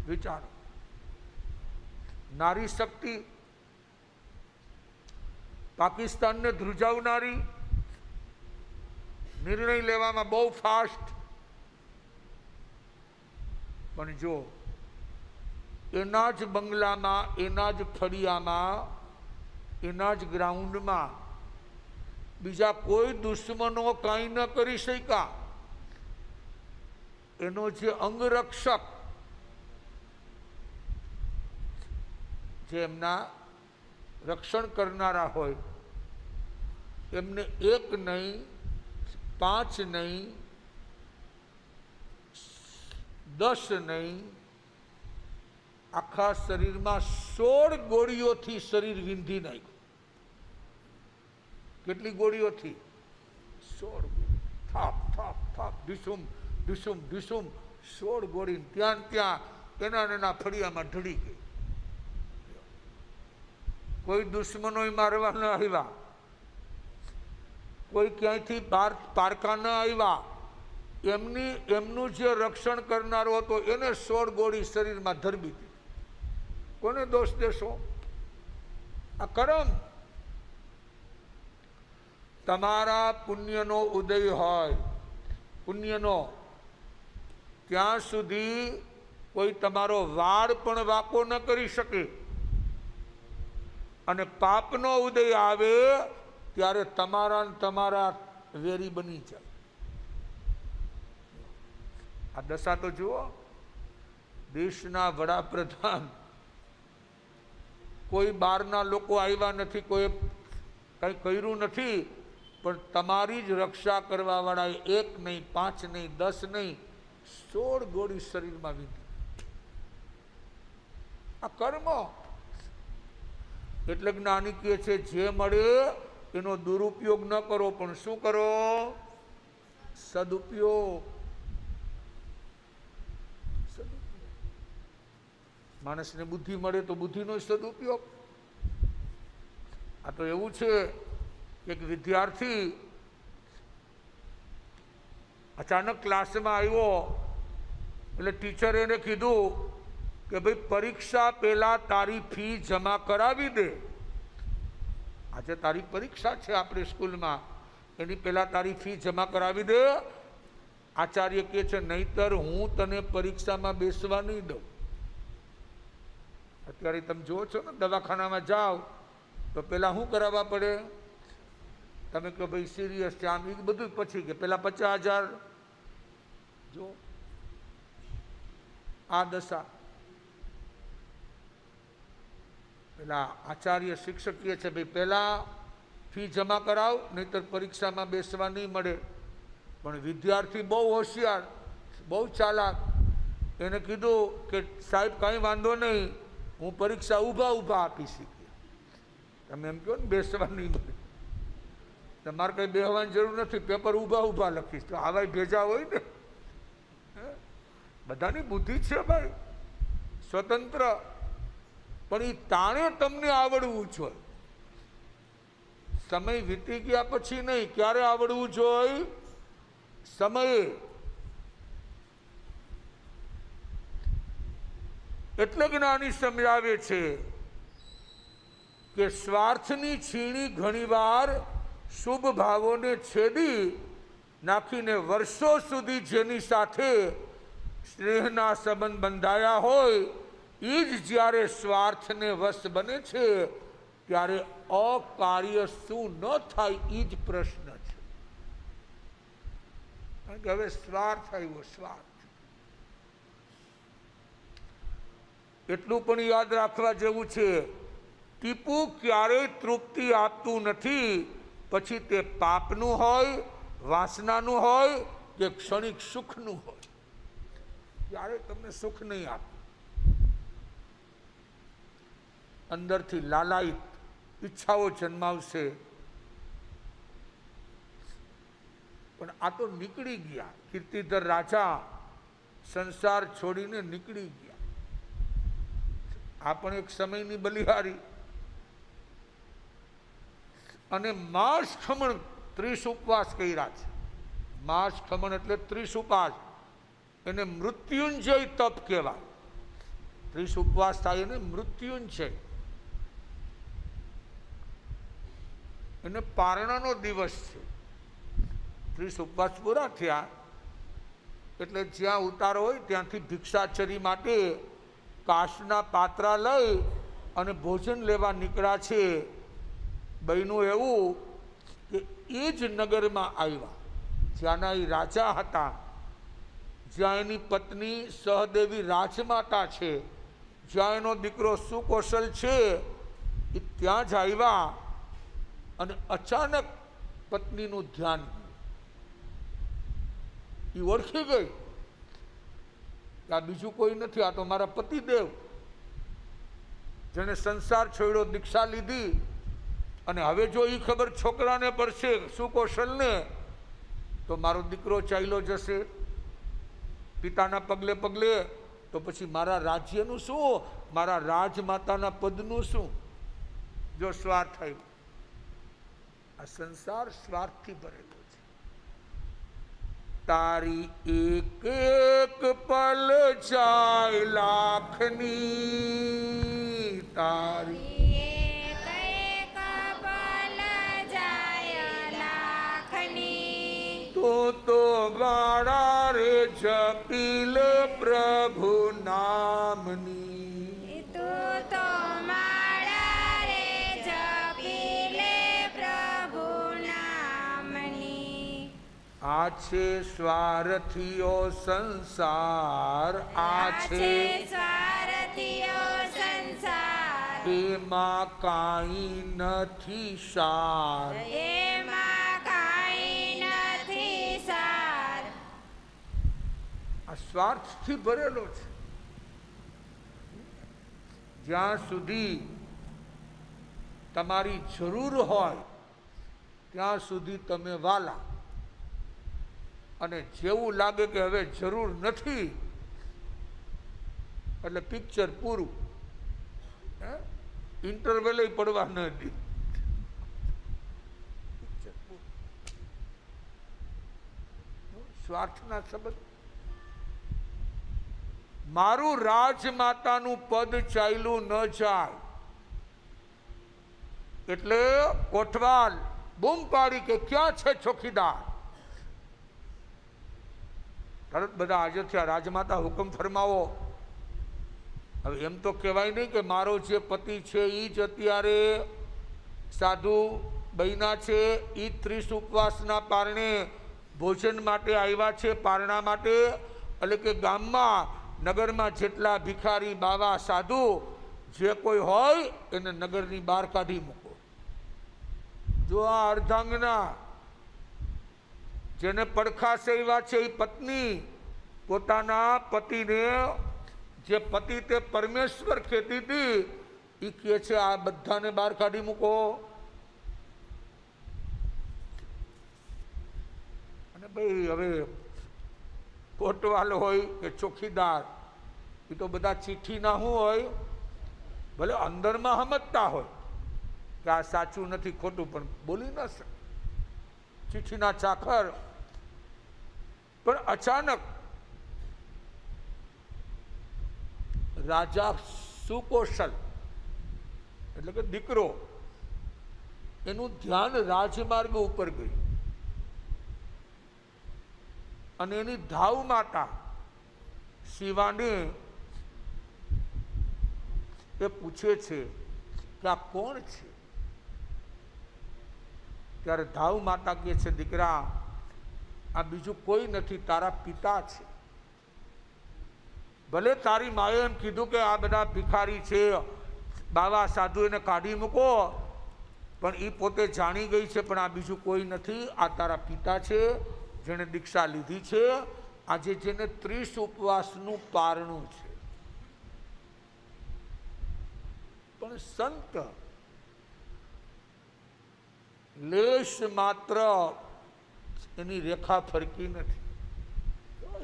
વિચારો, નારી શક્તિ, પાકિસ્તાનને ધ્રુજાવનારી, નિર્ણય લેવામાં બહુ ફાસ્ટ. પણ જો એના જ બંગલામાં, એના જ ફળિયામાં, એના જ ગ્રાઉન્ડમાં બીજા કોઈ દુશ્મનો કાંઈ ન કરી શક્યા. એનો જે અંગરક્ષક, જે એમના રક્ષણ કરનારા હોય, એમને 1 નહીં, 5 નહીં, 10 નહીં, આખા શરીરમાં 16 ગોળીઓથી શરીર વીંધી નાખ્યું. કેટલી ગોળીઓથી? 16 ગોળી. થાપ થાપ થાપ, ઢીસુમ ઢીસુમ ઢીસુમ, 16 ગોળી ત્યાં એના એના ફળિયામાં ઢળી ગઈ. કોઈ દુશ્મનો મારવા ન આવ્યા, કોઈ ક્યાંયથી પારકા ન આવ્યા. એમનું જે રક્ષણ કરનારો હતો એને 16 ગોળી શરીરમાં ધરબી દીધી. કોને દોષ દેશો? આ કર્મ. તમારા પુણ્યનો ઉદય હોય, પુણ્યનો, ત્યાં સુધી કોઈ તમારો વાળ પણ વાંકો ન કરી શકે. અને પાપનો ઉદય આવે ત્યારે તમારા વેરી બની જાય. આ દશા તો જુઓ. દેશના વડાપ્રધાન, કોઈ બહારના લોકો આવ્યા નથી, કોઈ કંઈ કર્યું નથી, પણ તમારી જ રક્ષા કરવા વાળાએ 1 નહીં, 5 નહીં, 10 નહીં, 16 ગોળી શરીરમાં વીંધી. આ કર્મ. એટલે જ્ઞાની કહે છે, જે મળે એનો દુરુપયોગ ન કરો, પણ શું કરો? સદુપયોગ. માણસને બુદ્ધિ મળે તો બુદ્ધિનો સદુપયોગ. આ તો એવું છે, એક વિદ્યાર્થી અચાનક ક્લાસમાં આવ્યો એટલે ટીચરે એને કીધું કે ભાઈ પરીક્ષા પહેલા તારી ફી જમા કરાવી દે. આજે તારી પરીક્ષા છે આપણી સ્કૂલમાં, એની પહેલા તારી ફી જમા કરાવી દે. આચાર્ય કહે છે, નહીતર હું તને પરીક્ષામાં બેસવા નહીં દઉં. અત્યારે તમે જુઓ છો ને, દવાખાનામાં જાઓ તો પહેલાં શું કરાવવા પડે? તમે કહો ભાઈ સિરિયસ છે, આમ, એ બધું પછી કે પહેલાં 50,000. જો આ દશા. પેલા આચાર્ય શિક્ષક કહે છે, ભાઈ પહેલાં ફી જમા કરાવ, નહીતર પરીક્ષામાં બેસવા નહીં મળે. પણ વિદ્યાર્થી બહુ હોશિયાર, બહુ ચાલાક. એને કીધું કે સાહેબ કાંઈ વાંધો નહીં, હું પરીક્ષા ઊભા આપી શીખી. તમે એમ કહો ને બેસવા નહીં મળે, તમારે કંઈ બેસવાની જરૂર નથી, પેપર ઊભા લખીશ. તો આવા ભેજા હોય ને. બધાની બુદ્ધિ છે ભાઈ, સ્વતંત્ર. પણ એ તાણે તમને આવડવું જોઈએ. સમય વીતી ગયા પછી નહીં. ક્યારે આવડવું જોઈએ? સમયે. એટલે જ્ઞાની સમજાવે છે કે સ્વાર્થની છીણી ઘણીવાર શુભ ભાવોને છેદી નાખીને વર્ષો સુધી જેની સાથે સ્નેહના સંબંધ બંધાયા હોય, એ જ જ્યારે સ્વાર્થને વશ બને છે ત્યારે અકાર્ય શું ન થાય એ જ પ્રશ્ન છે. કારણ કે હવે સ્વાર્થ આવ્યો, સ્વાર્થ. એટલું પણ યાદ રાખવા જેવું છે, ટીપુ ક્યારેય તૃપ્તિ આપતું નથી. પછી તે પાપનું હોય, વાસનાનું હોય કે ક્ષણિક સુખનું હોય, ક્યારેય તમને સુખ નહીં આપે. અંદરથી લાલાયિત ઈચ્છાઓ જન્માવશે. પણ આ તો નીકળી ગયા. કીર્તિધર રાજા સંસાર છોડીને નીકળી ગયા. આ પણ એક સમયની બલિહારી. અને માસ ખમણ 30 ઉપવાસ કર્યા છે. માસ ખમણ એટલે 30 ઉપવાસ. એને મૃત્યુંજય તપ કહેવાય. 30 ઉપવાસ થાય એને મૃત્યુંજય. એને પારણાનો દિવસ છે. 30 ઉપવાસ પૂરા થયા એટલે જ્યાં ઉતારો હોય ત્યાંથી ભિક્ષાચરી માટે કાચના પાત્રા લઈ અને ભોજન લેવા નીકળ્યા છે. બન્યું એવું કે એ જ નગરમાં આવ્યા જ્યાંના એ રાજા હતા, જ્યાં એની પત્ની સહદેવી રાજમાતા છે, જ્યાં એનો દીકરો સુકૌશલ છે, એ ત્યાં જ આવ્યા. અને અચાનક પત્નીનું ધ્યાન એ ઓળખી ગઈ કે આ બીજું કોઈ નથી, આ તો મારા પતિદેવ, જેને સંસાર છોડ્યો, દીક્ષા લીધી. અને હવે જો એ ખબર છોકરાને પડશે, સુકૌશલને, તો મારો દીકરો ચાલ્યો જશે પિતાના પગલે પગલે, તો પછી મારા રાજ્યનું શું, મારા રાજમાતાના પદનું શું? જો સ્વાર્થ થયો. આ સંસાર સ્વાર્થથી ભરેલો છે. તારી એક એક પલ જાય લાખની, તારી એક એક પલ જાય લાખની, તો ગાળા રે જપી લે પ્રભુ નામની. તું તો માળા રે જપી લે પ્રભુ નામની. આ છે સ્વાર્થીઓ સંસાર, આ છે સ્વાર્થીઓ સંસાર, એમાં કાંઈ નથી સાર. એમાં કાંઈ નથી સાર. આ સ્વાર્થથી ભરેલો છે. જ્યાં સુધી તમારી જરૂર હોય ત્યાં સુધી તમે વાલા, અને જેવું લાગે કે હવે જરૂર નથી એટલે પિક્ચર પૂરું, ઇન્ટરવેલ પડવા ન દે. સ્વાર્થના સંબંધ. મારું રાજમાતાનું પદ ચાલ્યું ન જાય એટલે કોઠવાલ બૂમ પાડી કે ક્યાં છે ચોકીદાર? તરત બધા હાજર થયા. રાજમાતા હુકમ ફરમાવો. હવે એમ તો કહેવાય નહીં કે મારો જે પતિ છે એ જ અત્યારે સાધુ બહેના છે, એ 30 ઉપવાસના પારણે ભોજન માટે આવ્યા છે, પારણા માટે. એટલે કે ગામમાં નગરમાં જેટલા ભિખારી બાવા સાધુ જે કોઈ હોય એને નગરની બહાર કાઢી મૂકો. જો આ અર્ધાંગના જેને પડખા સેવા છે એ પત્ની પોતાના પતિને, જે પતિ તે પરમેશ્વર કહેતી હતી, એ કહે છે આ બધાને બહાર કાઢી મૂકો. અને ભાઈ હવે કોટવાલ હોય કે ચોકીદાર, એ તો બધા ચિઠ્ઠીના શું હોય, ભલે અંદરમાં સમજતા હોય કે આ સાચું નથી ખોટું, પણ બોલી ન શકે. ચિઠ્ઠીના ચાકર. પણ અચાનક રાજા સુકૌશલ એટલે કે દીકરો, એનું ધ્યાન રાજમાર્ગ ઉપર ગયું. અને એની ધાવ માતા શિવાને એ પૂછે છે કે આ કોણ છે? ત્યારે ધાવ માતા કહે છે, દીકરા આ બીજું કોઈ નથી, તારા પિતા છે. ભલે તારી માએ એમ કીધું કે આ બધા ભિખારી છે, બાવા સાધુ, એને કાઢી મૂકો, પણ એ પોતે જાણી ગઈ છે પણ આ બીજું કોઈ નથી, આ તારા પિતા છે જેણે દીક્ષા લીધી છે, આજે જેને 30 ઉપવાસનું પારણું છે. પણ સંત લેશ માત્ર એની રેખા ફરકી નથી.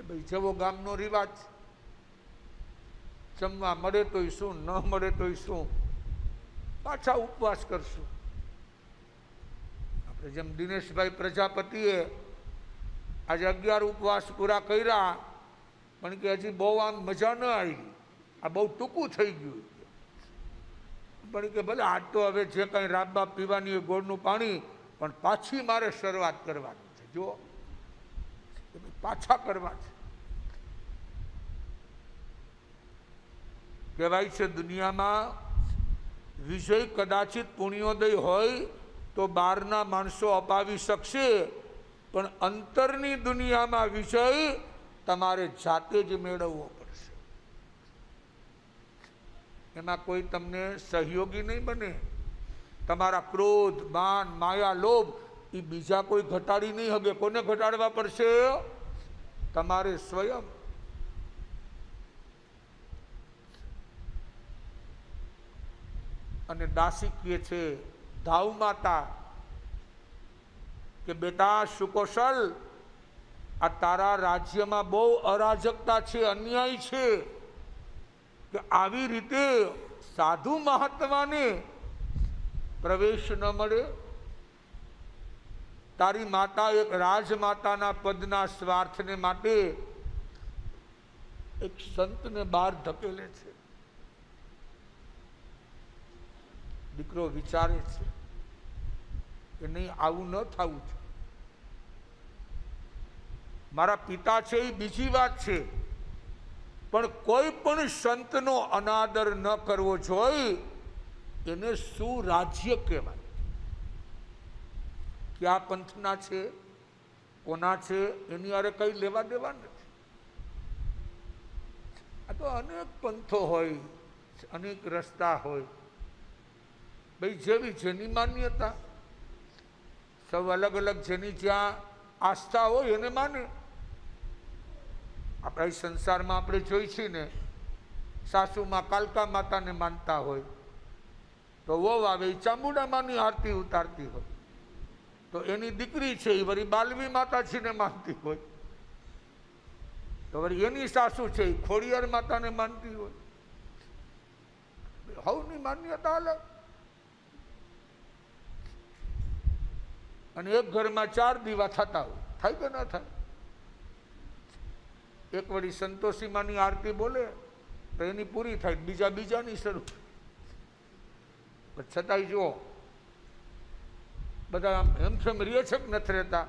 ભાઈ જેવો ગામનો રિવાજ, જમવા મળે તોય શું, ન મળે તોય શું, પાછા ઉપવાસ કરશું. આપણે જેમ દિનેશભાઈ પ્રજાપતિએ આજે 11 ઉપવાસ પૂરા કર્યા, પણ કે હજી બહુ આમ મજા ન આવી, આ બહુ ટૂંકું થઈ ગયું. પણ કે ભલે આજ તો હવે જે કંઈ રાબા પીવાની હોય ગોળનું પાણી, પણ પાછી મારે શરૂઆત કરવાની છે. જો પાછા કરવા છે. કહેવાય છે દુનિયામાં વિષય કદાચિત પુણ્યોદય હોય તો બહારના માણસો અપાવી શકશે, પણ અંતરની દુનિયામાં વિષય તમારે જાતે જ મેળવવો પડશે. એમાં કોઈ તમને સહયોગી નહીં બને. તમારા ક્રોધ, માન, માયા, લોભ એ બીજા કોઈ ઘટાડી નહીં શકે. કોને ઘટાડવા પડશે? તમારે સ્વયં. અને દાસી કહે છે ધાવ માતા કે બેટા સુકોશલ, આ તારા રાજ્યમાં બહુ અરાજકતા છે, અન્યાય છે, કે આવી રીતે સાધુ મહાત્માને પ્રવેશ ન મળે. તારી માતા એક રાજમાતાના પદના સ્વાર્થને માટે એક સંતને બહાર ધકેલે છે. દીકરો વિચારે છે કે નહીં, આવું ન થવું છે. મારા પિતા છે એ બીજી વાત છે, પણ કોઈ પણ સંતનો અનાદર ન કરવો જોઈએ. એને શું રાજ્ય કહેવાય? ક્યાં પંથના છે, કોના છે, એની અરે કઈ લેવા દેવા નથી. આ તો અનેક પંથો હોય, અનેક રસ્તા હોય. ભાઈ જેવી જેની માન્યતા, સૌ અલગ અલગ જેની જ્યાં આસ્થા હોય એને માને. આપણા સંસારમાં આપણે જોઈ છીએ ને, સાસુમાં કાલકા માતાને માનતા હોય, તો વહુ આવે એ ચામુંડામાની આરતી ઉતારતી હોય, તો એની દીકરી છે એ વળી બાલવી માતાજીને માનતી હોય, તો વળી એની સાસુ છે એ ખોડિયાર માતાને માનતી હોય. હવની માન્યતા અલગ. અને એક ઘરમાં 4 દીવા થતા હોય, થાય કે ના થાય? એક વળી સંતોષીમાની આરતી બોલે તો એની પૂરી થાય, બીજાની શરૂ. છતાંય જુઓ બધા હેમખેમ રહે છે કે નથી રહેતા?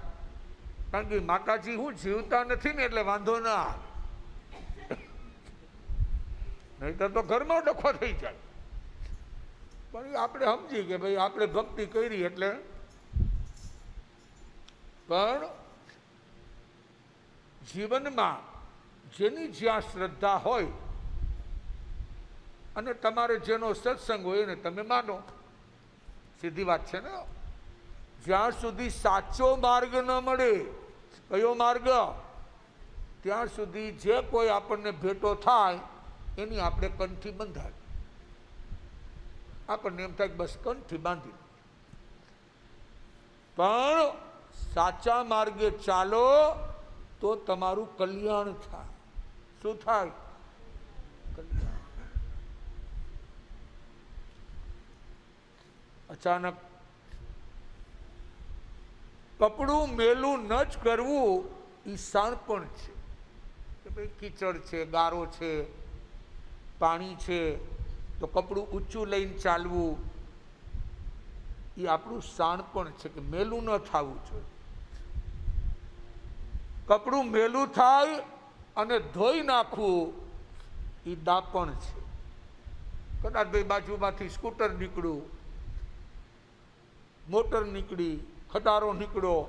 કારણ કે માતાજી હું જીવતા નથી ને એટલે વાંધો ના આવે, નહીતર તો ઘરમાં ડખો થઈ જાય. પણ આપણે સમજી કે ભાઈ આપણે ભક્તિ કરી એટલે. પણ જીવનમાં જેની જ્યાં શ્રદ્ધા હોય અને તમારે જેનો સત્સંગ હોય એને તમે માનો. સીધી વાત છે ને. જ્યાં સુધી સાચો માર્ગ ન મળે, કયો માર્ગ? ત્યાં સુધી જે કોઈ આપણને ભેટો થાય એની આપણે કંઠી બંધાય. આપણને એમ થાય બસ કંઠી બાંધી. પણ સાચા માર્ગે ચાલો તો તમારું કલ્યાણ થાય. શું થાય? કલ્યાણ. અચાનક કપડું મેલું ન જ કરવું એ શાણપણ છે. કે ભાઈ કીચડ છે, ગારો છે, પાણી છે, તો કપડું ઊંચું લઈને ચાલવું એ આપણું શાણપણ છે, કે મેલું ન થવું જોઈએ. કપડું મેલું થાય અને ધોઈ નાખવું એ દાપણ છે. કદાચ ભાઈ બાજુમાંથી સ્કૂટર નીકળ્યું, મોટર નીકળી, ખટારો નીકળ્યો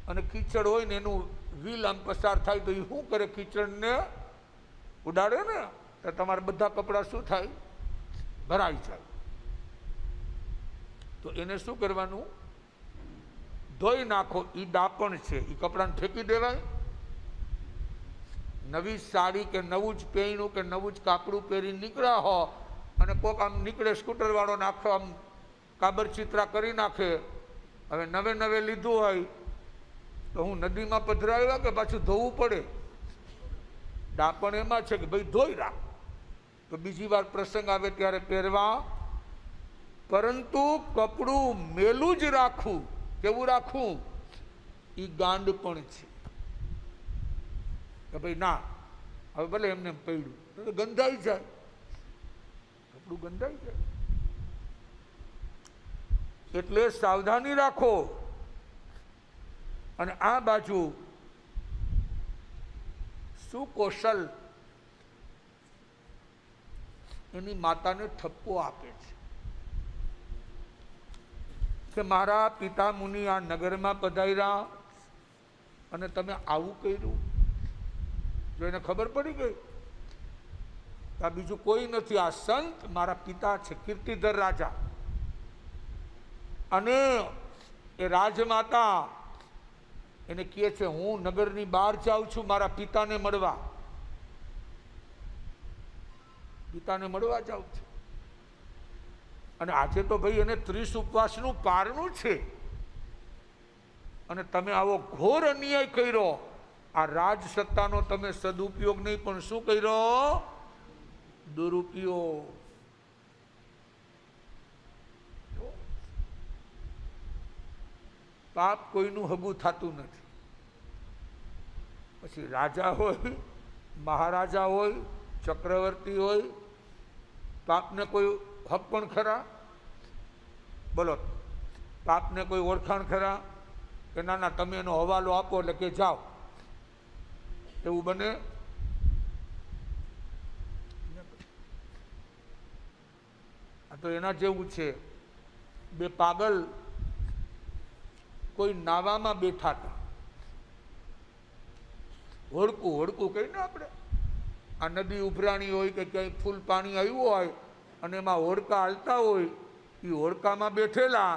અને કીચડ હોય ને એનું વ્હીલ આમ પસાર થાય તો એ શું કરે? કીચડને ઉડાડે ને. તો તમારા બધા કપડાં શું થાય? ભરાઈ જાય. તો એને શું કરવાનું? ધોઈ નાખો. એ દાપણ છે. એ કપડાને ફેંકી દેવાય? નવી સાડી કે નવું જ પહેર્યું કે નવું જ કાપડું પહેરી નીકળ્યા હો અને કોક આમ નીકળે સ્કૂટર વાળો નાખો આમ કાબર ચિત્રા કરી નાખે. હવે નવે લીધું હોય તો હું નદીમાં પધરાવ્યા કે પાછું ધોવું પડે? ડાપણ એમાં છે કે ભાઈ ધોઈ રાખ, તો બીજી વાર પ્રસંગ આવે ત્યારે પહેરવા. પરંતુ કપડું મેલું જ રાખવું, કેવું રાખવું? એ ગાંડ પણ છે કે ભાઈ ના, હવે ભલે એમને પડ્યું તો ગંધાઈ જાય, કપડું ગંધાઈ જાય. એટલે સાવધાની રાખો. અને આ બાજુ સુકૌશલ એની માતાને ઠપકો આપે છે કે મારા પિતા મુનિ આ નગરમાં પધાર્યા અને તમે આવું કર્યું. જો એને ખબર પડી ગઈ આ બીજું કોઈ નથી, આ સંત મારા પિતા છે, કીર્તિધર રાજા. અને એ રાજમાતા એને કહે છે હું નગરની બહાર જાઉં છું મારા પિતાને મળવા, પિતાને મળવા જાઉં છું. અને આજે તો ભાઈ એને 30 ઉપવાસનું પારણું છે અને તમે આવો ઘોર અન્યાય કર્યો. આ રાજ સત્તાનો તમે સદુપયોગ નહીં પણ શું કર્યો? દુરુપયોગ. પાપ કોઈનું હગું થતું નથી. પછી રાજા હોય, મહારાજા હોય, ચક્રવર્તી હોય, પાપને કોઈ હક પણ ખરા? બોલો, પાપને કોઈ ઓળખાણ ખરા કે ના ના તમે એનો હવાલો આપો એટલે કે જાઓ? એવું બને? આ તો એના જેવું છે. બે પાગલ કોઈ નાવામાં બેઠા હતા. હોડકું હોડકું કહીને આપણે, આ નદી ઉભરાણી હોય કે ક્યાંય ફૂલ પાણી આવ્યું હોય અને એમાં હોડકા હાલતા હોય, એ હોડકામાં બેઠેલા,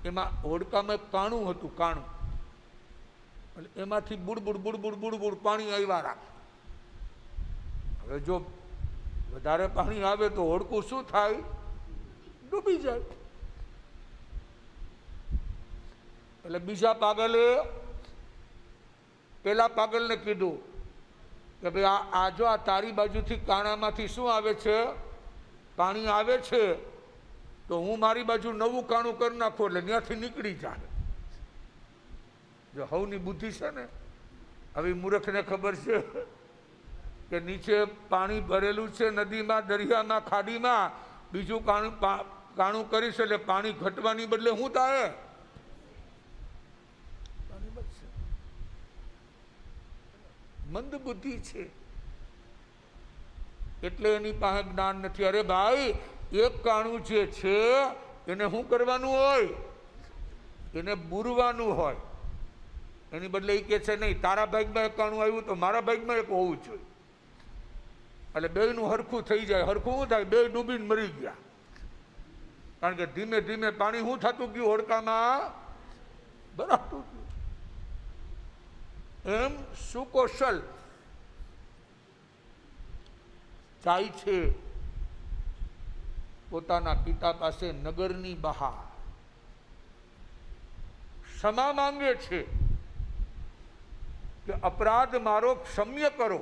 એમાં હોડકામાં એક કાણું હતું, કાણું. એટલે એમાંથી બુડબુડ બુડબુડ બુડબુડ પાણી આવ્યા રાખે. હવે જો વધારે પાણી આવે તો હોડકું શું થાય? ડૂબી જાય. એટલે બીજા પાગલે પેલા પાગલને કીધું કે ભાઈ આ જો આ તારી બાજુથી કાણામાંથી શું આવે છે? પાણી આવે છે, તો હું મારી બાજુ નવું કાણું કરી નાખું એટલે ત્યાંથી નીકળી જાય. જો હવની બુદ્ધિ છે ને. હવે મૂર્ખને ખબર છે કે નીચે પાણી ભરેલું છે નદીમાં, દરિયામાં, ખાડીમાં, બીજું કાણું કરીશ એટલે પાણી ઘટવાની બદલે શું થાય? મંદ બુદ્ધિ છે એટલે એની પાસે જ્ઞાન નથી. અરે ભાઈ, એક કાણું જે છે એને શું કરવાનું હોય? એને બુરવાનું હોય. એની બદલે એ કે છે નહીં, તારા ભાગમાં એક કાણું આવ્યું તો મારા ભાગમાં એક હોવું જોઈએ. એટલે બેયનું હરખું થઈ જાય. હરખું શું થાય? બે ડૂબીને મરી ગયા. કારણ કે ધીમે ધીમે પાણી શું થતું ગયું? હોડકામાં ભરાતું ગયું. એમ સુકૌશલ જાય છે પોતાના પિતા પાસે નગરની બહાર, ક્ષમા માંગે છે કે અપરાધ મારો ક્ષમ્ય કરો.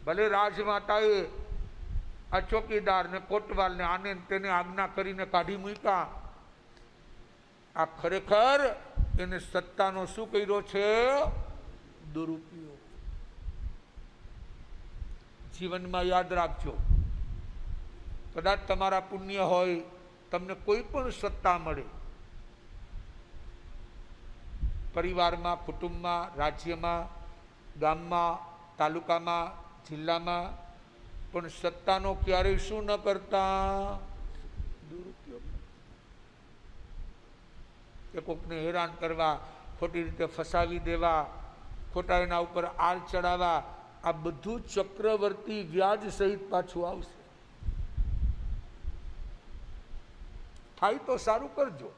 ભલે રાજમાતાએ આ ચોકીદાર ને કોટવાલ ને આને તેને આજ્ઞા કરીને કાઢી મૂક્યા, આ ખરેખર એને સત્તાનો શું કર્યો છે? દુરુપયોગ. જીવનમાં યાદ રાખજો, કદાચ તમારા પુણ્ય હોય, તમને કોઈ પણ સત્તા મળે, પરિવારમાં, કુટુંબમાં, રાજ્યમાં, ગામમાં, તાલુકામાં, જિલ્લામાં, પણ સત્તાનો ક્યારેય શું ન કરતા? દુરુપયોગ. કે કોકને હેરાન કરવા, ખોટી રીતે ફસાવી દેવા, ખોટા એના ઉપર આર ચડાવવા, આ બધું ચક્રવર્તી વ્યાજ સહિત પાછું આવશે. થાય તો સારું કરજો,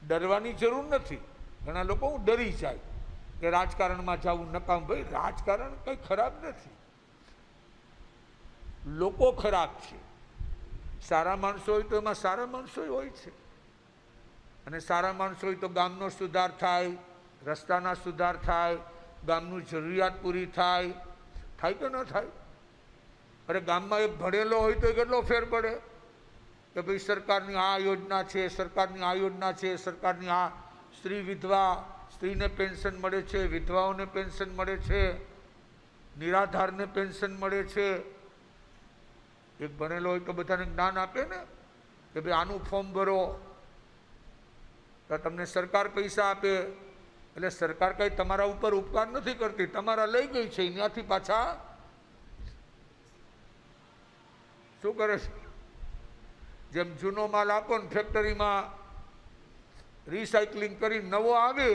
ડરવાની જરૂર નથી. ઘણા લોકો હું ડરી જાય કે રાજકારણમાં જવું નકામ. ભાઈ, રાજકારણ કંઈ ખરાબ નથી, લોકો ખરાબ છે. સારા માણસો હોય તો એમાં સારા માણસો હોય છે. અને સારા માણસો હોય તો ગામનો સુધાર થાય, રસ્તાના સુધાર થાય, ગામનું જરૂરિયાત પૂરી થાય. થાય કે ન થાય? અરે ગામમાં એક ભણેલો હોય તો કેટલો ફેર પડે કે ભાઈ સરકારની આ યોજના છે, સરકારની આ યોજના છે, સરકારની આ સ્ત્રી વિધવા, સ્ત્રીને પેન્શન મળે છે, વિધવાઓને પેન્શન મળે છે, નિરાધારને પેન્શન મળે છે. એક ભણેલો હોય તો બધાને જ્ઞાન આપે ને કે ભાઈ આનું ફોર્મ ભરો તો તમને સરકાર પૈસા આપે. એટલે સરકાર કંઈ તમારા ઉપર ઉપકાર નથી કરતી, તમારા લઈ ગઈ છે ત્યાંથી પાછા શું કરે છે? જેમ જૂનો માલ આપો ને ફેક્ટરીમાં રિસાયકલિંગ કરી નવો આવે,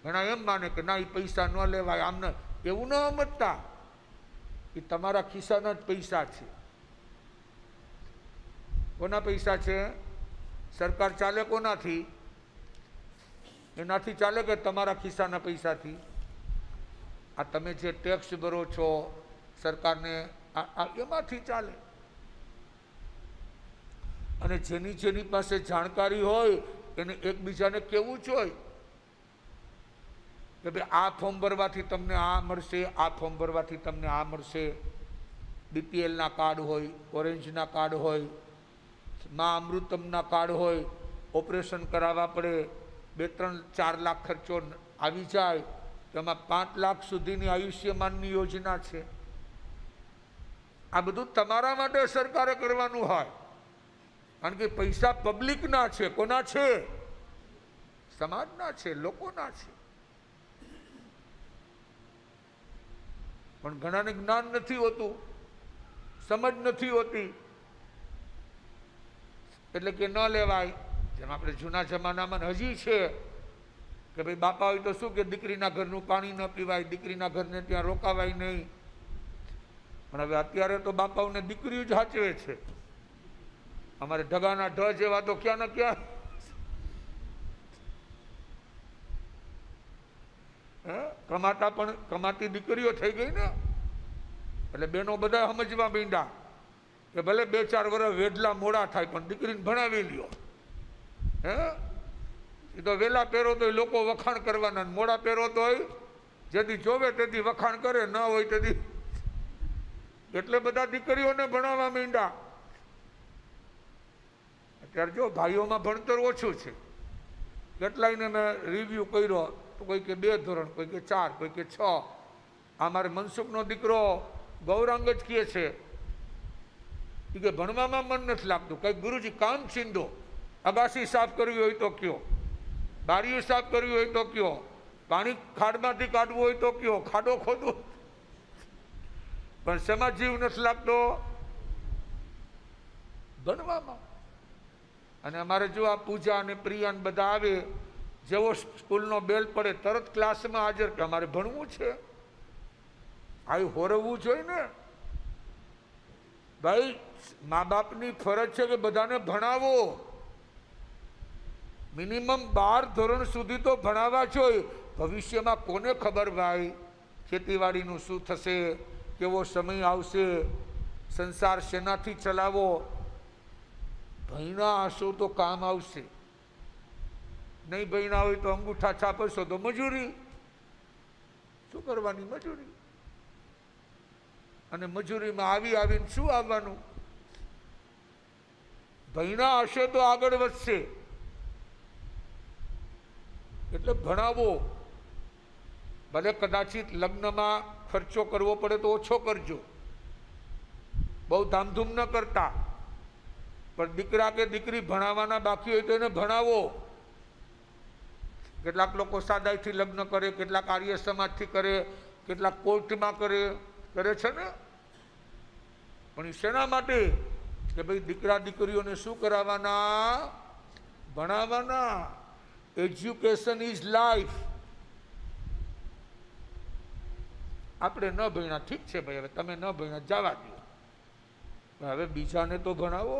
ઘણા એમ માને કે ના એ પૈસા ન લેવાય, આમને એવું ન સમજતા, એ તમારા ખિસ્સાના જ પૈસા છે. કોના પૈસા છે? સરકાર ચાલે કોનાથી? એનાથી ચાલે કે તમારા ખિસ્સાના પૈસાથી? આ તમે જે ટેક્સ ભરો છો સરકારને, એમાંથી ચાલે. અને જેની જેની પાસે જાણકારી હોય એને એકબીજાને કહેવું જ હોય કે ભાઈ આ ફોર્મ ભરવાથી તમને આ મળશે, આ ફોર્મ ભરવાથી તમને આ મળશે. બીપીએલના કાર્ડ હોય, ઓરેન્જના કાર્ડ હોય, મા અમૃતમના કાર્ડ હોય, ઓપરેશન કરાવવા પડે 2-3-4 લાખ ખર્ચો આવી જાય, તેમાં 5 લાખ સુધીની આયુષ્યમાનની યોજના છે. આ બધું તમારા માટે સરકારે કરવાનું હોય, કારણ કે પૈસા પબ્લિકના છે. કોના છે? સમાજના છે, લોકોના છે. પણ ઘણાને જ્ઞાન નથી હોતું, સમજ નથી હોતી, એટલે કે ન લેવાય. જેમ આપણે જૂના જમાનામાં હજી છે કે ભાઈ બાપા હોય તો શું કે દીકરીના ઘરનું પાણી ન પીવાય, દીકરીના ઘરને ત્યાં રોકાવાય નહીં. પણ હવે અત્યારે તો બાપાઓને દીકરીઓ જ સાચવે છે. અમારે ઢગાના ઢ જેવા તો ક્યાં ને ક્યાં કમાતા પણ કમાતી દીકરીઓ થઈ ગઈ ને, એટલે બેનો બધા સમજવા માંડ્યા કે ભલે 2-4 વર્ષ વેઢલા મોડા થાય પણ દીકરીને ભણાવી લ્યો. એ તો વેલા પહેરો તો લોકો વખાણ કરવાના, મોડા પહેરો તો જેથી જોવે તેથી વખાણ કરે, ન હોય તેથી. એટલે બધા દીકરીઓને ભણાવવા માંડ્યા. અત્યારે જો ભાઈઓમાં ભણતર ઓછું છે. કેટલાયને મેં રિવ્યૂ કર્યો તો કોઈ કે 2 ધોરણ, કોઈ કે 4, કોઈ કે 6. આ મારે મનસુખનો દીકરો ગૌરાંગ જ કહે છે કે ભણવામાં મન નથી લાગતું. કંઈક ગુરુજી કામ છીંદો, અગાસી સાફ કરવી હોય તો કયો, બારીઓ સાફ કરવી હોય તો કયો, પાણી ખાડમાંથી કાઢવું હોય તો કયો, ખાડો ખોદવો, પણ સમાજ જીવ નથી લાગતો ભણવામાં. અને અમારે જો આ પૂજા અને પ્રિયા બધા આવે, જેવો સ્કૂલનો બેલ પડે તરત ક્લાસમાં હાજર કે અમારે ભણવું છે. આવી હોરવવું જોઈએ ને ભાઈ. મા બાપની ફરજ છે કે બધાને ભણાવો. મિનિમમ 12 ધોરણ સુધી તો ભણાવવા જોઈએ. ભવિષ્યમાં કોને ખબર ભાઈ ખેતીવાડીનું શું થશે, કેવો સમય આવશે, સંસાર શેનાથી ચલાવો. ભણ્યા હશો તો કામ આવશે, નહીં ભણ્યા હોય તો અંગૂઠા છાપશો તો મજૂરી. શું કરવાની? મજૂરી. અને મજૂરીમાં આવીને શું આવવાનું? ભણ્યા હશે તો આગળ વધશે. એટલે ભણાવો. ભલે કદાચિત લગ્નમાં ખર્ચો કરવો પડે તો ઓછો કરજો, બહુ ધામધૂમ ન કરતા. પણ દીકરા કે દીકરી ભણાવવાના બાકી હોય તો એને ભણાવો. કેટલાક લોકો સાદાઈથી લગ્ન કરે, કેટલાક આર્ય સમાજથી કરે, કેટલાક કોર્ટમાં કરે છે ને. પણ એ શેના માટે? કે ભાઈ દીકરા દીકરીઓને શું કરાવવાના? ભણાવવાના. Education is life. આપણે ન ભણ્યા ઠીક છે ભાઈ, હવે તમે ન ભણ્યા જવા દો, હવે બીજાને તો ભણાવો.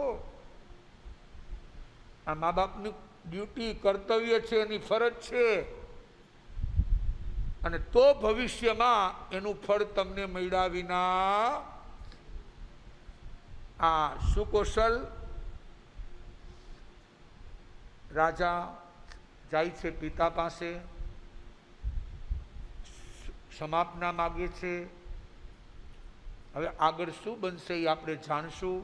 આ મા બાપની ડ્યુટી, કર્તવ્ય છે, એની ફરજ છે. અને તો ભવિષ્યમાં એનું ફળ તમને મળ્યા વિના આ સુકોશલ રાજા જાય છે પિતા પાસે, ક્ષમાપના માગે છે. હવે આગળ શું બનશે એ આપણે જાણશું.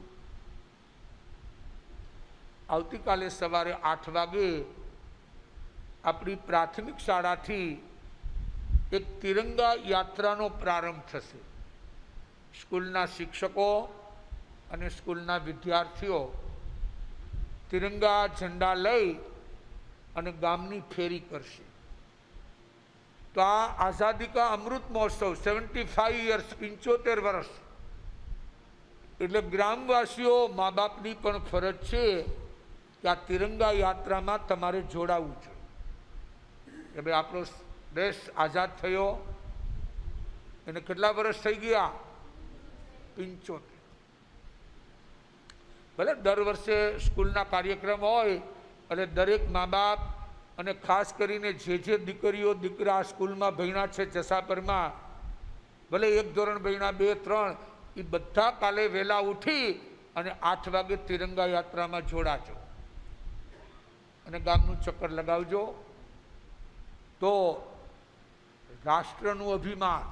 આવતીકાલે સવારે 8 વાગે આપણી પ્રાથમિક શાળાથી એક તિરંગા યાત્રાનો પ્રારંભ થશે. સ્કૂલના શિક્ષકો અને સ્કૂલના વિદ્યાર્થીઓ તિરંગા ઝંડા લઈ અને ગામની ફેરી કરશે. તો આ આઝાદી કા અમૃત મહોત્સવ 75 યર્સ, 75 વર્ષ, એટલે ગ્રામવાસીઓ, મા બાપની પણ ફરજ છે કે આ તિરંગા યાત્રામાં તમારે જોડાવું છે. કે ભાઈ આપણો દેશ આઝાદ થયો એને કેટલા વર્ષ થઈ ગયા? 75. ભલે દર વર્ષે સ્કૂલના કાર્યક્રમ હોય એટલે દરેક મા બાપ અને ખાસ કરીને જે દીકરીઓ દીકરા સ્કૂલમાં ભણ્યા છે જસાપરમાં, ભલે 1 ધોરણ ભણ્યા, 2, 3, એ બધા કાલે વહેલા ઉઠી અને 8 વાગે તિરંગા યાત્રામાં જોડાજો અને ગામનું ચક્કર લગાવજો. તો રાષ્ટ્રનું અભિમાન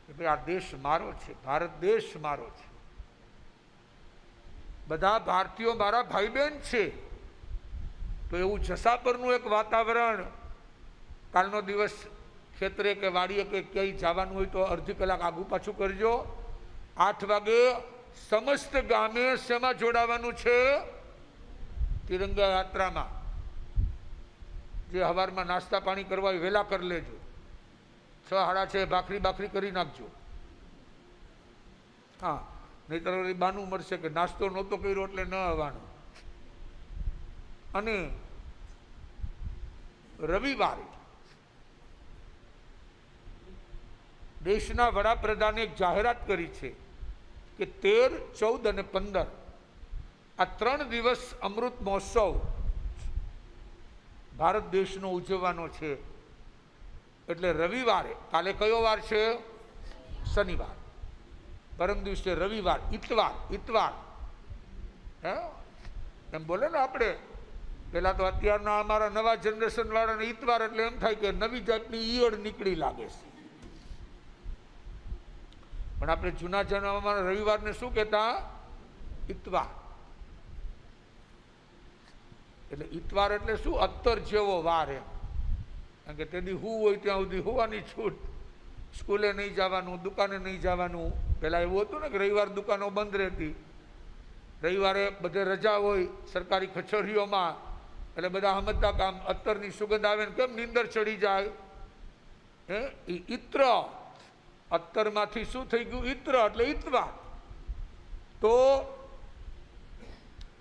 કે ભાઈ આ દેશ મારો છે, ભારત દેશ મારો છે, બધા ભારતીયો મારા ભાઈ બહેન છે. તો એવું જસાપરનું એક વાતાવરણ, કાલનો દિવસ ખેતરે કે વાડીએ કે ક્યાંય જવાનું હોય તો અડધી કલાક આગું પાછું કરજો. 8 વાગે સમસ્ત ગામે શેમાં જોડાવાનું છે? તિરંગા યાત્રામાં. જે હવારમાં નાસ્તા પાણી કરવા વહેલા કરી લેજો. 6, 6:30 ભાખરી કરી નાખજો. હા, નહીંતર બાનું મળશે કે નાસ્તો નહોતો કર્યો એટલે ન આવવાનું. અને રવિવારે દેશના વડાપ્રધાને એક જાહેરાત કરી છે કે 13, 14 અને 15 આ 3 દિવસ અમૃત મહોત્સવ ભારત દેશનો ઉજવવાનો છે. એટલે રવિવારે, કાલે કયો વાર છે? શનિવાર. પરમ દિવસે રવિવાર, ઇતવાર. હે એમ બોલે ને આપણે. પેલા તો અત્યારના અમારા નવા જનરેશન વાળાને ઇતવાર એટલે એમ થાય કે નવી જાતની ઈયળ નીકળી લાગે છે. પણ આપણે જૂના જમાનામાં રવિવારને શું કહેતા? ઇતવાર. એટલે ઇતવાર એટલે શું? અત્તર જેવો વાર એમ. કારણ કે તેથી હું હોય ત્યાં સુધી હોવાની છૂટ, સ્કૂલે નહીં જવાનું, દુકાને નહીં જવાનું. પહેલાં એવું હતું ને કે રવિવાર દુકાનો બંધ રહેતી, રવિવારે બધે રજા હોય સરકારી કચેરીઓમાં, એટલે બધા સમજતા કામ અત્તરની સુગંધ આવે ને કેમ નીંદર ચડી જાય. એ ઇત્ર, અત્તરમાંથી શું થઈ ગયું? ઇત્ર એટલે ઇતવાર. તો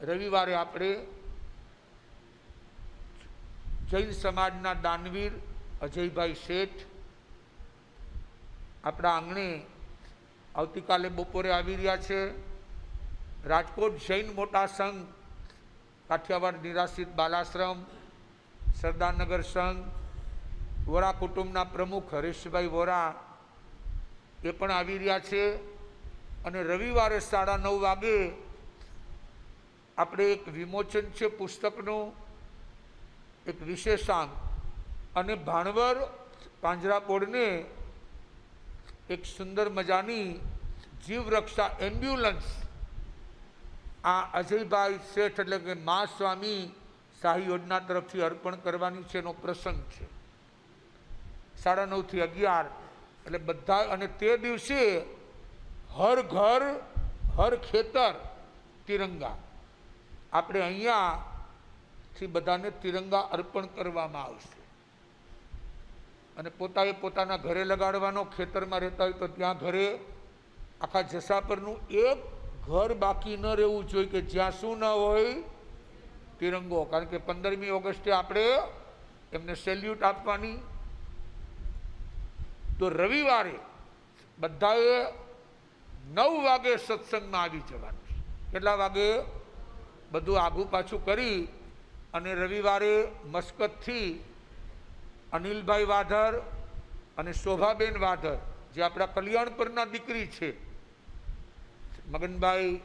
રવિવારે આપણે જૈન સમાજના દાનવીર અજયભાઈ શેઠ આપણા આંગણે આવતીકાલે બપોરે આવી રહ્યા છે. રાજકોટ જૈન મોટા સંઘ, કાઠિયાવાડ નિરાશ્રિત બાલાશ્રમ, સરદારનગર સંઘ, વોરા કુટુંબના પ્રમુખ હરીશભાઈ વોરા એ પણ આવી રહ્યા છે. અને રવિવારે 9:30 વાગે આપણે એક વિમોચન છે પુસ્તકનું, એક વિશેષાંક, અને ભાણવર પાંજરાપોળને એક સુંદર મજાની જીવરક્ષા એમ્બ્યુલન્સ આ અજયભાઈ શેઠ એટલે કે મા સ્વામી શાહી યોજના તરફથી અર્પણ કરવાની છે. એનો પ્રસંગ છે 9:30 થી 11. એટલે બધા, અને તે દિવસે હર ઘર હર ખેતર તિરંગા. આપણે અહીંયાથી બધાને તિરંગા અર્પણ કરવામાં આવશે. અને પોતાએ પોતાના ઘરે લગાડવાનો, ખેતરમાં રહેતા હોય તો ત્યાં ઘરે. આખા જસાપરનું એક ઘર બાકી ન રહેવું જોઈએ કે જ્યાં શું ન હોય? તિરંગો. કારણ કે 15મી ઓગસ્ટે આપણે એમને સેલ્યુટ આપવાની. તો રવિવારે બધાએ 9 વાગે સત્સંગમાં આવી જવાનું છે. કેટલા વાગે? બધું આગું પાછું કરી અને રવિવારે મસ્કતથી અનિલભાઈ વાધર અને શોભાબેન વાધર, જે આપણા કલ્યાણપુરના દીકરી છે, મગનભાઈ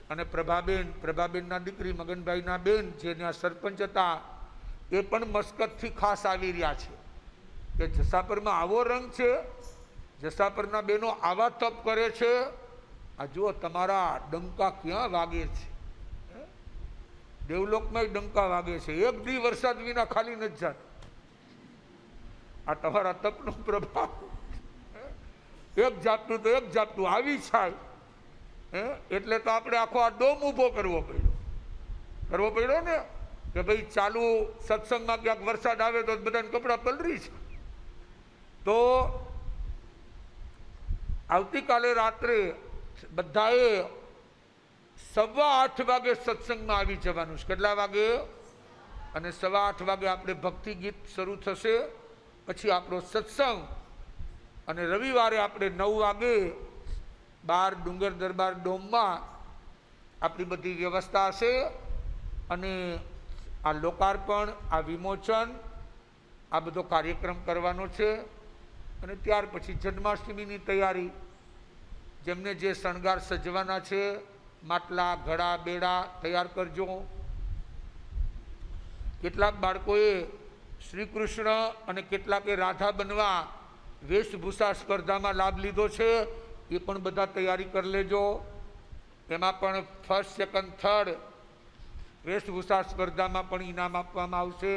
અને પ્રભાબેનના દીકરી મગનભાઈના બેન, જે ત્યાં સરપંચ હતા, એ પણ મસ્કતથી ખાસ આવી રહ્યા છે કે જસાપરમાં આવો રંગ છે, જસાપરના બહેનો આવા તપ કરે છે. આ જુઓ તમારા ડંકા ક્યાં વાગે છે, દેવલોકમાં ડંકા વાગે છે. એક દી વરસાદ વિના ખાલી નથી જતો. આ તમારા તપનો પ્રભાવ. એક જાતનું તો એક જાતનું આવી છે. એટલે તો આપણે આખો આ ડોમ ઊભો કરવો પડ્યો ને કે ભાઈ ચાલુ સત્સંગમાં ક્યાંક વરસાદ આવે તો બધાને કપડાં પલરી છે. તો આવતીકાલે રાત્રે બધાએ 8:15 વાગે સત્સંગમાં આવી જવાનું છે. કેટલા વાગે? અને 8:15 વાગે આપણે ભક્તિ ગીત શરૂ થશે, પછી આપણો સત્સંગ. અને રવિવારે આપણે 9 વાગે બહાર ડુંગર દરબાર ડોમમાં આપણી બધી વ્યવસ્થા હશે. અને આ લોકાર્પણ, આ વિમોચન, આ બધો કાર્યક્રમ કરવાનો છે. અને ત્યાર પછી જન્માષ્ટમીની તૈયારી, જેમને જે શણગાર સજવાના છે, માટલા, ઘડા, બેડા તૈયાર કરજો. કેટલાક બાળકોએ શ્રી કૃષ્ણ અને કેટલાકે રાધા બનવા વેશભૂષા સ્પર્ધામાં લાભ લીધો છે, એ પણ બધા તૈયારી કરી લેજો. એમાં પણ ફર્સ્ટ, સેકન્ડ, થર્ડ વેશભૂષા સ્પર્ધામાં પણ ઇનામ આપવામાં આવશે.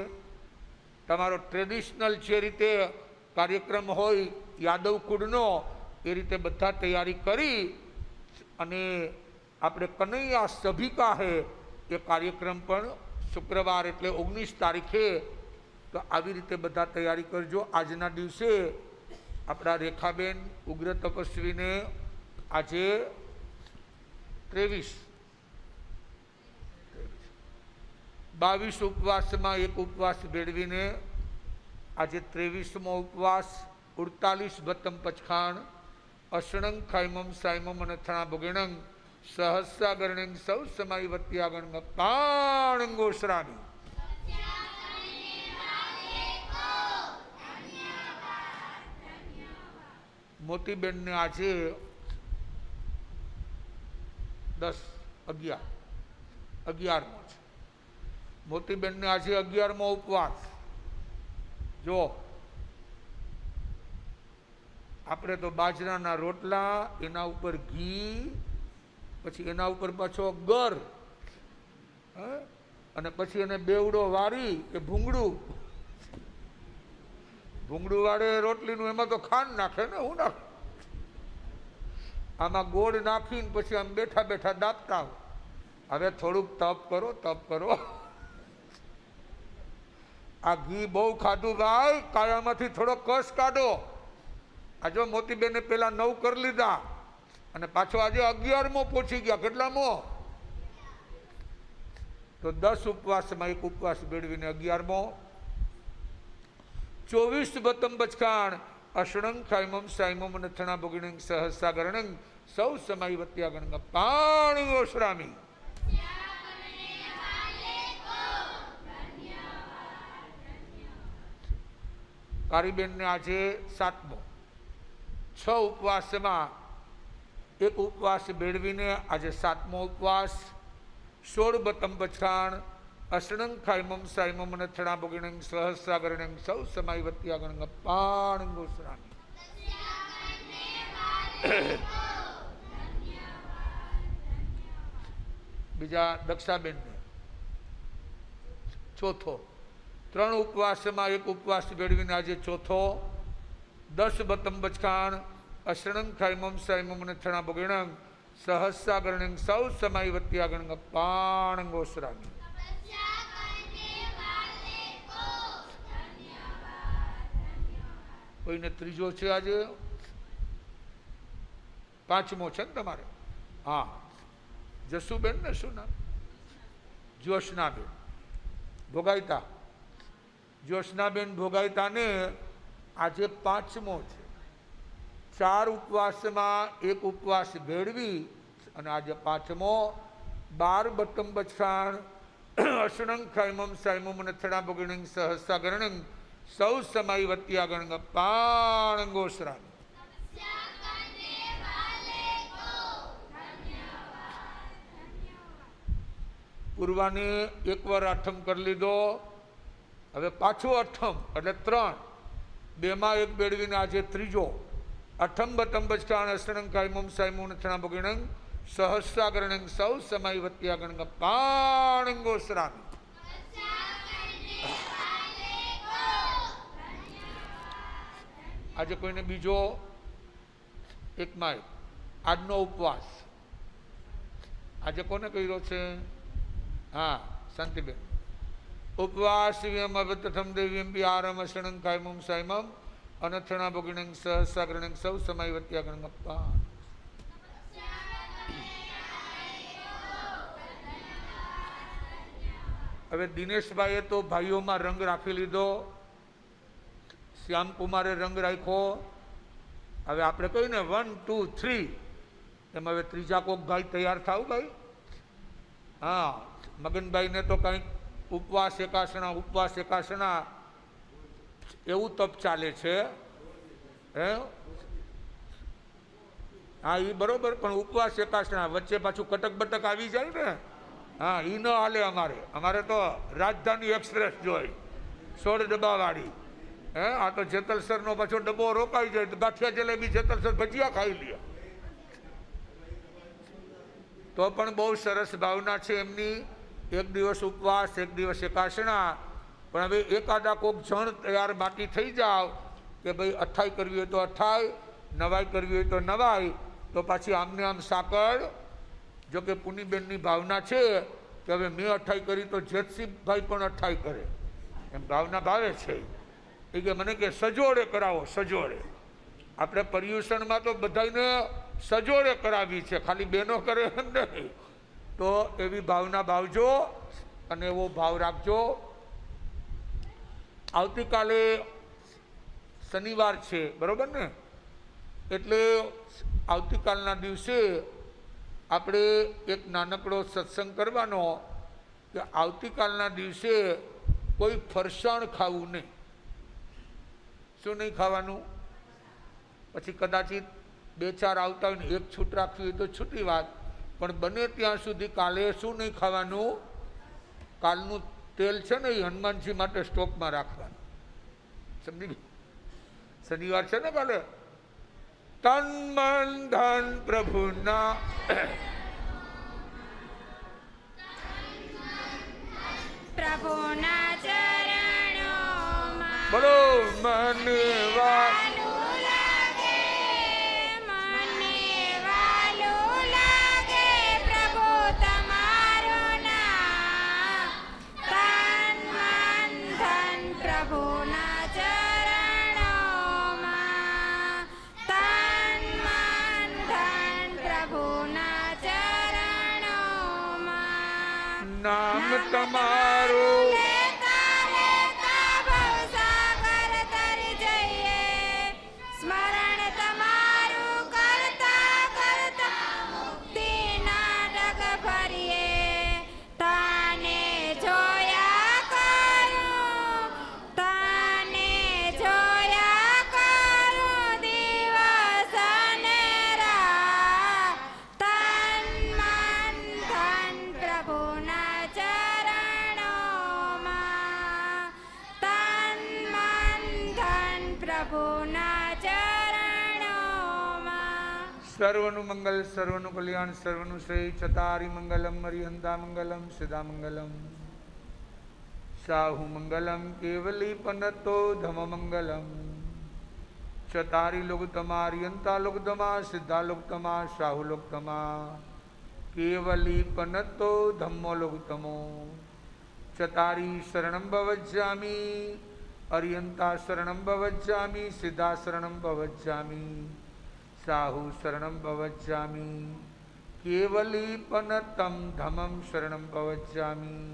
તમારો ટ્રેડિશનલ જે રીતે કાર્યક્રમ હોય યાદવ કુળનો, એ રીતે બધા તૈયારી કરી અને આપણે કનૈયા સભિકા હે એ કાર્યક્રમ પણ શુક્રવાર એટલે 19 તારીખે, તો આવી રીતે બધા તૈયારી કરજો. આજના દિવસે આપણા રેખાબેન ઉગ્ર તપસ્વીને આજે 22 ઉપવાસમાં એક ઉપવાસ ભેળવીને આજે 23મો ઉપવાસ. 48 બતમ પચખાણ અષણંગ ખાઈમમ સાઈમમ અને થણા ભોગેણંગ સહસ્રાગરણંગ સૌ સમાઈ વત્યાગણ પાણંગો શ્રામી. મોતીબેનને આજે 11મો છે. મોતીબેનને આજે 11મો ઉપવાસ. જો આપણે તો બાજરાના રોટલા, એના ઉપર ઘી, પછી એના ઉપર પાછો ગર, અને પછી એને બેવડો વારી કે ભૂંગળું વાળે રોટલીનું, એમાં તો ખાંડ નાખે ને, હું નાખે, આમાં ગોળ નાખીને પછી આમ બેઠા બેઠા દાબતા. હવે થોડુંક તપ કરો. આ ઘી બહુ ખાધું ભાઈ, કાયામાંથી થોડો કસ કાઢો. આ જો મોતીબેને પેલા 9 કરી લીધા અને પાછો આજે 11મો પહોંચી ગયા. કેટલામો? તો 10 ઉપવાસમાં એક ઉપવાસ મેળવીને 11મો. 24 બતમ બચકાણ અષણંગ ખાઈમમ સાઈમમ અને થણા ભોગિણંગ સહસ્રાગરણંગ સૌ સમાઈ વત્યાગણ પાણિંગો શ્રામી. કારીબેનને આજે 7મો. 6 ઉપવાસમાં એક ઉપવાસ મેળવીને આજે 7મો ઉપવાસ. 16 બતમ બચકાણ અષણંગ ખાઈમમ સાઈમમ અને થણા ભોગિણંગ સહસ્રાગરણંગ સૌ સમાઈ વત્યાગણ પાણિંગો શ્રામી. બીજા દક્ષાબેનને 4થો. 3 ઉપવાસમાં એક ઉપવાસ મેળવીને આજે 4થો. 10 બતમ બચકાણ અષણંગ ખાઈમમ સાઈમમ અને થણા ભોગિણંગ સહસ્રાગરણંગ સૌ સમાઈ વત્યાગણ પાણંગો શ્રામી. કોઈને 3જો છે આજે? 5મો છે ને તમારે? હા, જસુબેન ને શું નામ? જ્યોત્સનાબેન ભોગાઈતા. જ્યોત્સનાબેન ભોગાઈતાને આજે 5મો છે. 4 ઉપવાસમાં એક ઉપવાસ ભેળવી અને આજે 5મો. 12 બતમ બચકાણ અષણંગ ખાઈમમ સાઈમમ અને થણા ભોગિણંગ સહસ્રાગરણંગ સૌ સમાઈ વત્યાગણ પાણંગો શ્રામી. પૂર્વાને 1 વાર આઠમ કરી લીધો. હવે પાછું અઠમ એટલે 3, 2માં 1 બેડવીને આજે ત્રીજો. અઠમ બટમ બચકાણ અસણંગ કાયમમ સાયમુન થણા ભગિણંગ સહસ્રાગરણંગ સૌ સમય વત્યાગણ પાણંગો શ્રામી. આજે કોઈને બીજો એકમાં આજનો ઉપવાસ આજે કોને કર્યો છે? હા, શાંતિબેન. ઉપવાસ પ્રથમ દેવ્યમ બિહારમ અસણંગ કાયમમ સાયમમ અનથણા ભગિણંગ સહસ્રાગરણંગ સૌ સમય વત્યાગણ અપ્પા. હવે દિનેશભાઈએ તો ભાઈઓમાં રંગ રાખી લીધો, શ્યામકુમારે રંગ રાખ્યો. હવે આપણે કહીએ ને 1 2 3, એમ હવે ત્રીજા કોક ભાઈ તૈયાર થાવ ભાઈ. હા, મગનભાઈને તો કંઈક ઉપવાસ એકાસણા એવું તપ ચાલે છે. હે, હા એ બરોબર, પણ ઉપવાસ એકાસણા વચ્ચે પાછું કટક બટક આવી જાય ને, હા એ ન હાલે. અમારે તો રાજધાની એક્સપ્રેસ જોઈ 16 ડબ્બાવાળી. હે, આ તો જેતલસરનો પાછો ડબ્બો રોકાઈ જાય તો ગાંઠિયા જલેબી જેતલસર ભજીયા ખાઈ લે. તો પણ બહુ સરસ ભાવના છે એમની. એક દિવસ ઉપવાસ, એક દિવસ એકાસણા. પણ હવે એકાદા કોક જણ તૈયાર બાકી થઈ જાવ કે ભાઈ અઠાઈ કરવી હોય તો અઠાઈ, નવાઈ કરવી હોય તો નવાઈ. તો પાછી આમને આમ સાકળ. જો કે પુનીબેનની ભાવના છે કે હવે મેં અઠાઈ કરી તો જેતસિંહભાઈ પણ અઠાઈ કરે, એમ ભાવના ભાવે છે. એ કે મને કે સજોડે કરાવો, સજોડે. આપણે પર્યુષણમાં તો બધાને સજોડે કરાવી છે, ખાલી બેનો કરે એમ નહીં. તો એવી ભાવના ભાવજો અને એવો ભાવ રાખજો. આવતીકાલે શનિવાર છે, બરોબર ને? એટલે આવતીકાલના દિવસે આપણે એક નાનકડો સત્સંગ કરવાનો કે આવતીકાલના દિવસે કોઈ ફરસાણ ખાવું નહીં. શું નહીં ખાવાનું? પછી કદાચિત 2-4 આવતા હોય ને એક છૂટ રાખવી હોય તો છૂટી વાત, પણ બને ત્યાં સુધી કાલે શું નહીં ખાવાનું? કાલનું તેલ છે ને એ હનુમાનજી માટે સ્ટોકમાં રાખવાનું. સમજી ગયું? શનિવાર છે ને કાલે. તન મન ધન પ્રભુના પ્રભુના ચરણોમાં બોલો મને વાત નામ તમારું સ્મરણ તમારું કરતા કરતા મુક્તિના ડગ ભરીએ. તને જોયા કરું, તને જોયા કરું દિવસ અને રાત. તન મન ધન પ્રભુના ચરણોમાં, તન મન ધન પ્રભુના ચરણોમાં. સર્વનું મંગલ, સર્વનું કલ્યાણ, સર્વનું શ્રેય. ચતારી મંગલમ હરિહંતા મંગલમ સિદ્ધા મંગલમ સાહુ મંગલમ કેવલી પનતો ધમ મંગલમ. ચતારી લોગતમા હરિહંતા લોગતમા સિદ્ધા લોગતમા સાહુ લોગતમા કેવલી પનતો ધમ્મો લોગતમો. ચતારી શરણમ ભવજ્જામી, હરિહંતા શરણમ ભવજ્જામી, સિદ્ધા શરણમ ભવજ્જામી, સાહુ શરણમ ભવજ્જામી કેવલી પનતમ ધમમ શરણમ ભવજ્જામી.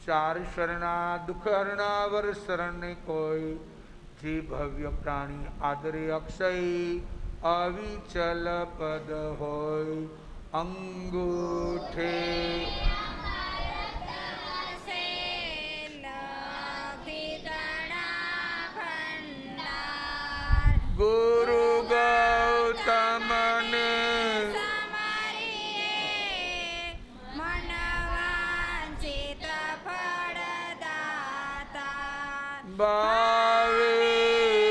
4 શરણા દુઃખ હરણા વર શરણ કોઈ, જે ભવ્ય પ્રાણી આદરે અક્ષય અવિચલ પદ હોય. અંગૂઠે ગુરુ ગૌતમને મનવાંચિત ફળદાતા. ભાવે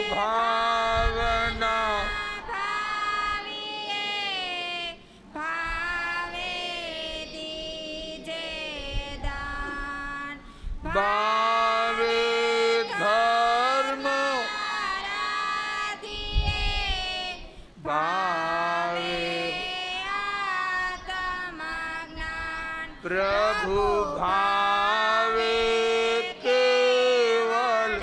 ભાવના ભાવીએ ભાવે દીજે દાન ભાવે ધર્મ આરાધીએ ભાવે આત્મજ્ઞાન પ્રભુ ભાવે કેવલ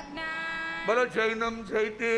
જ્ઞાન બોલો જૈનમ જયતે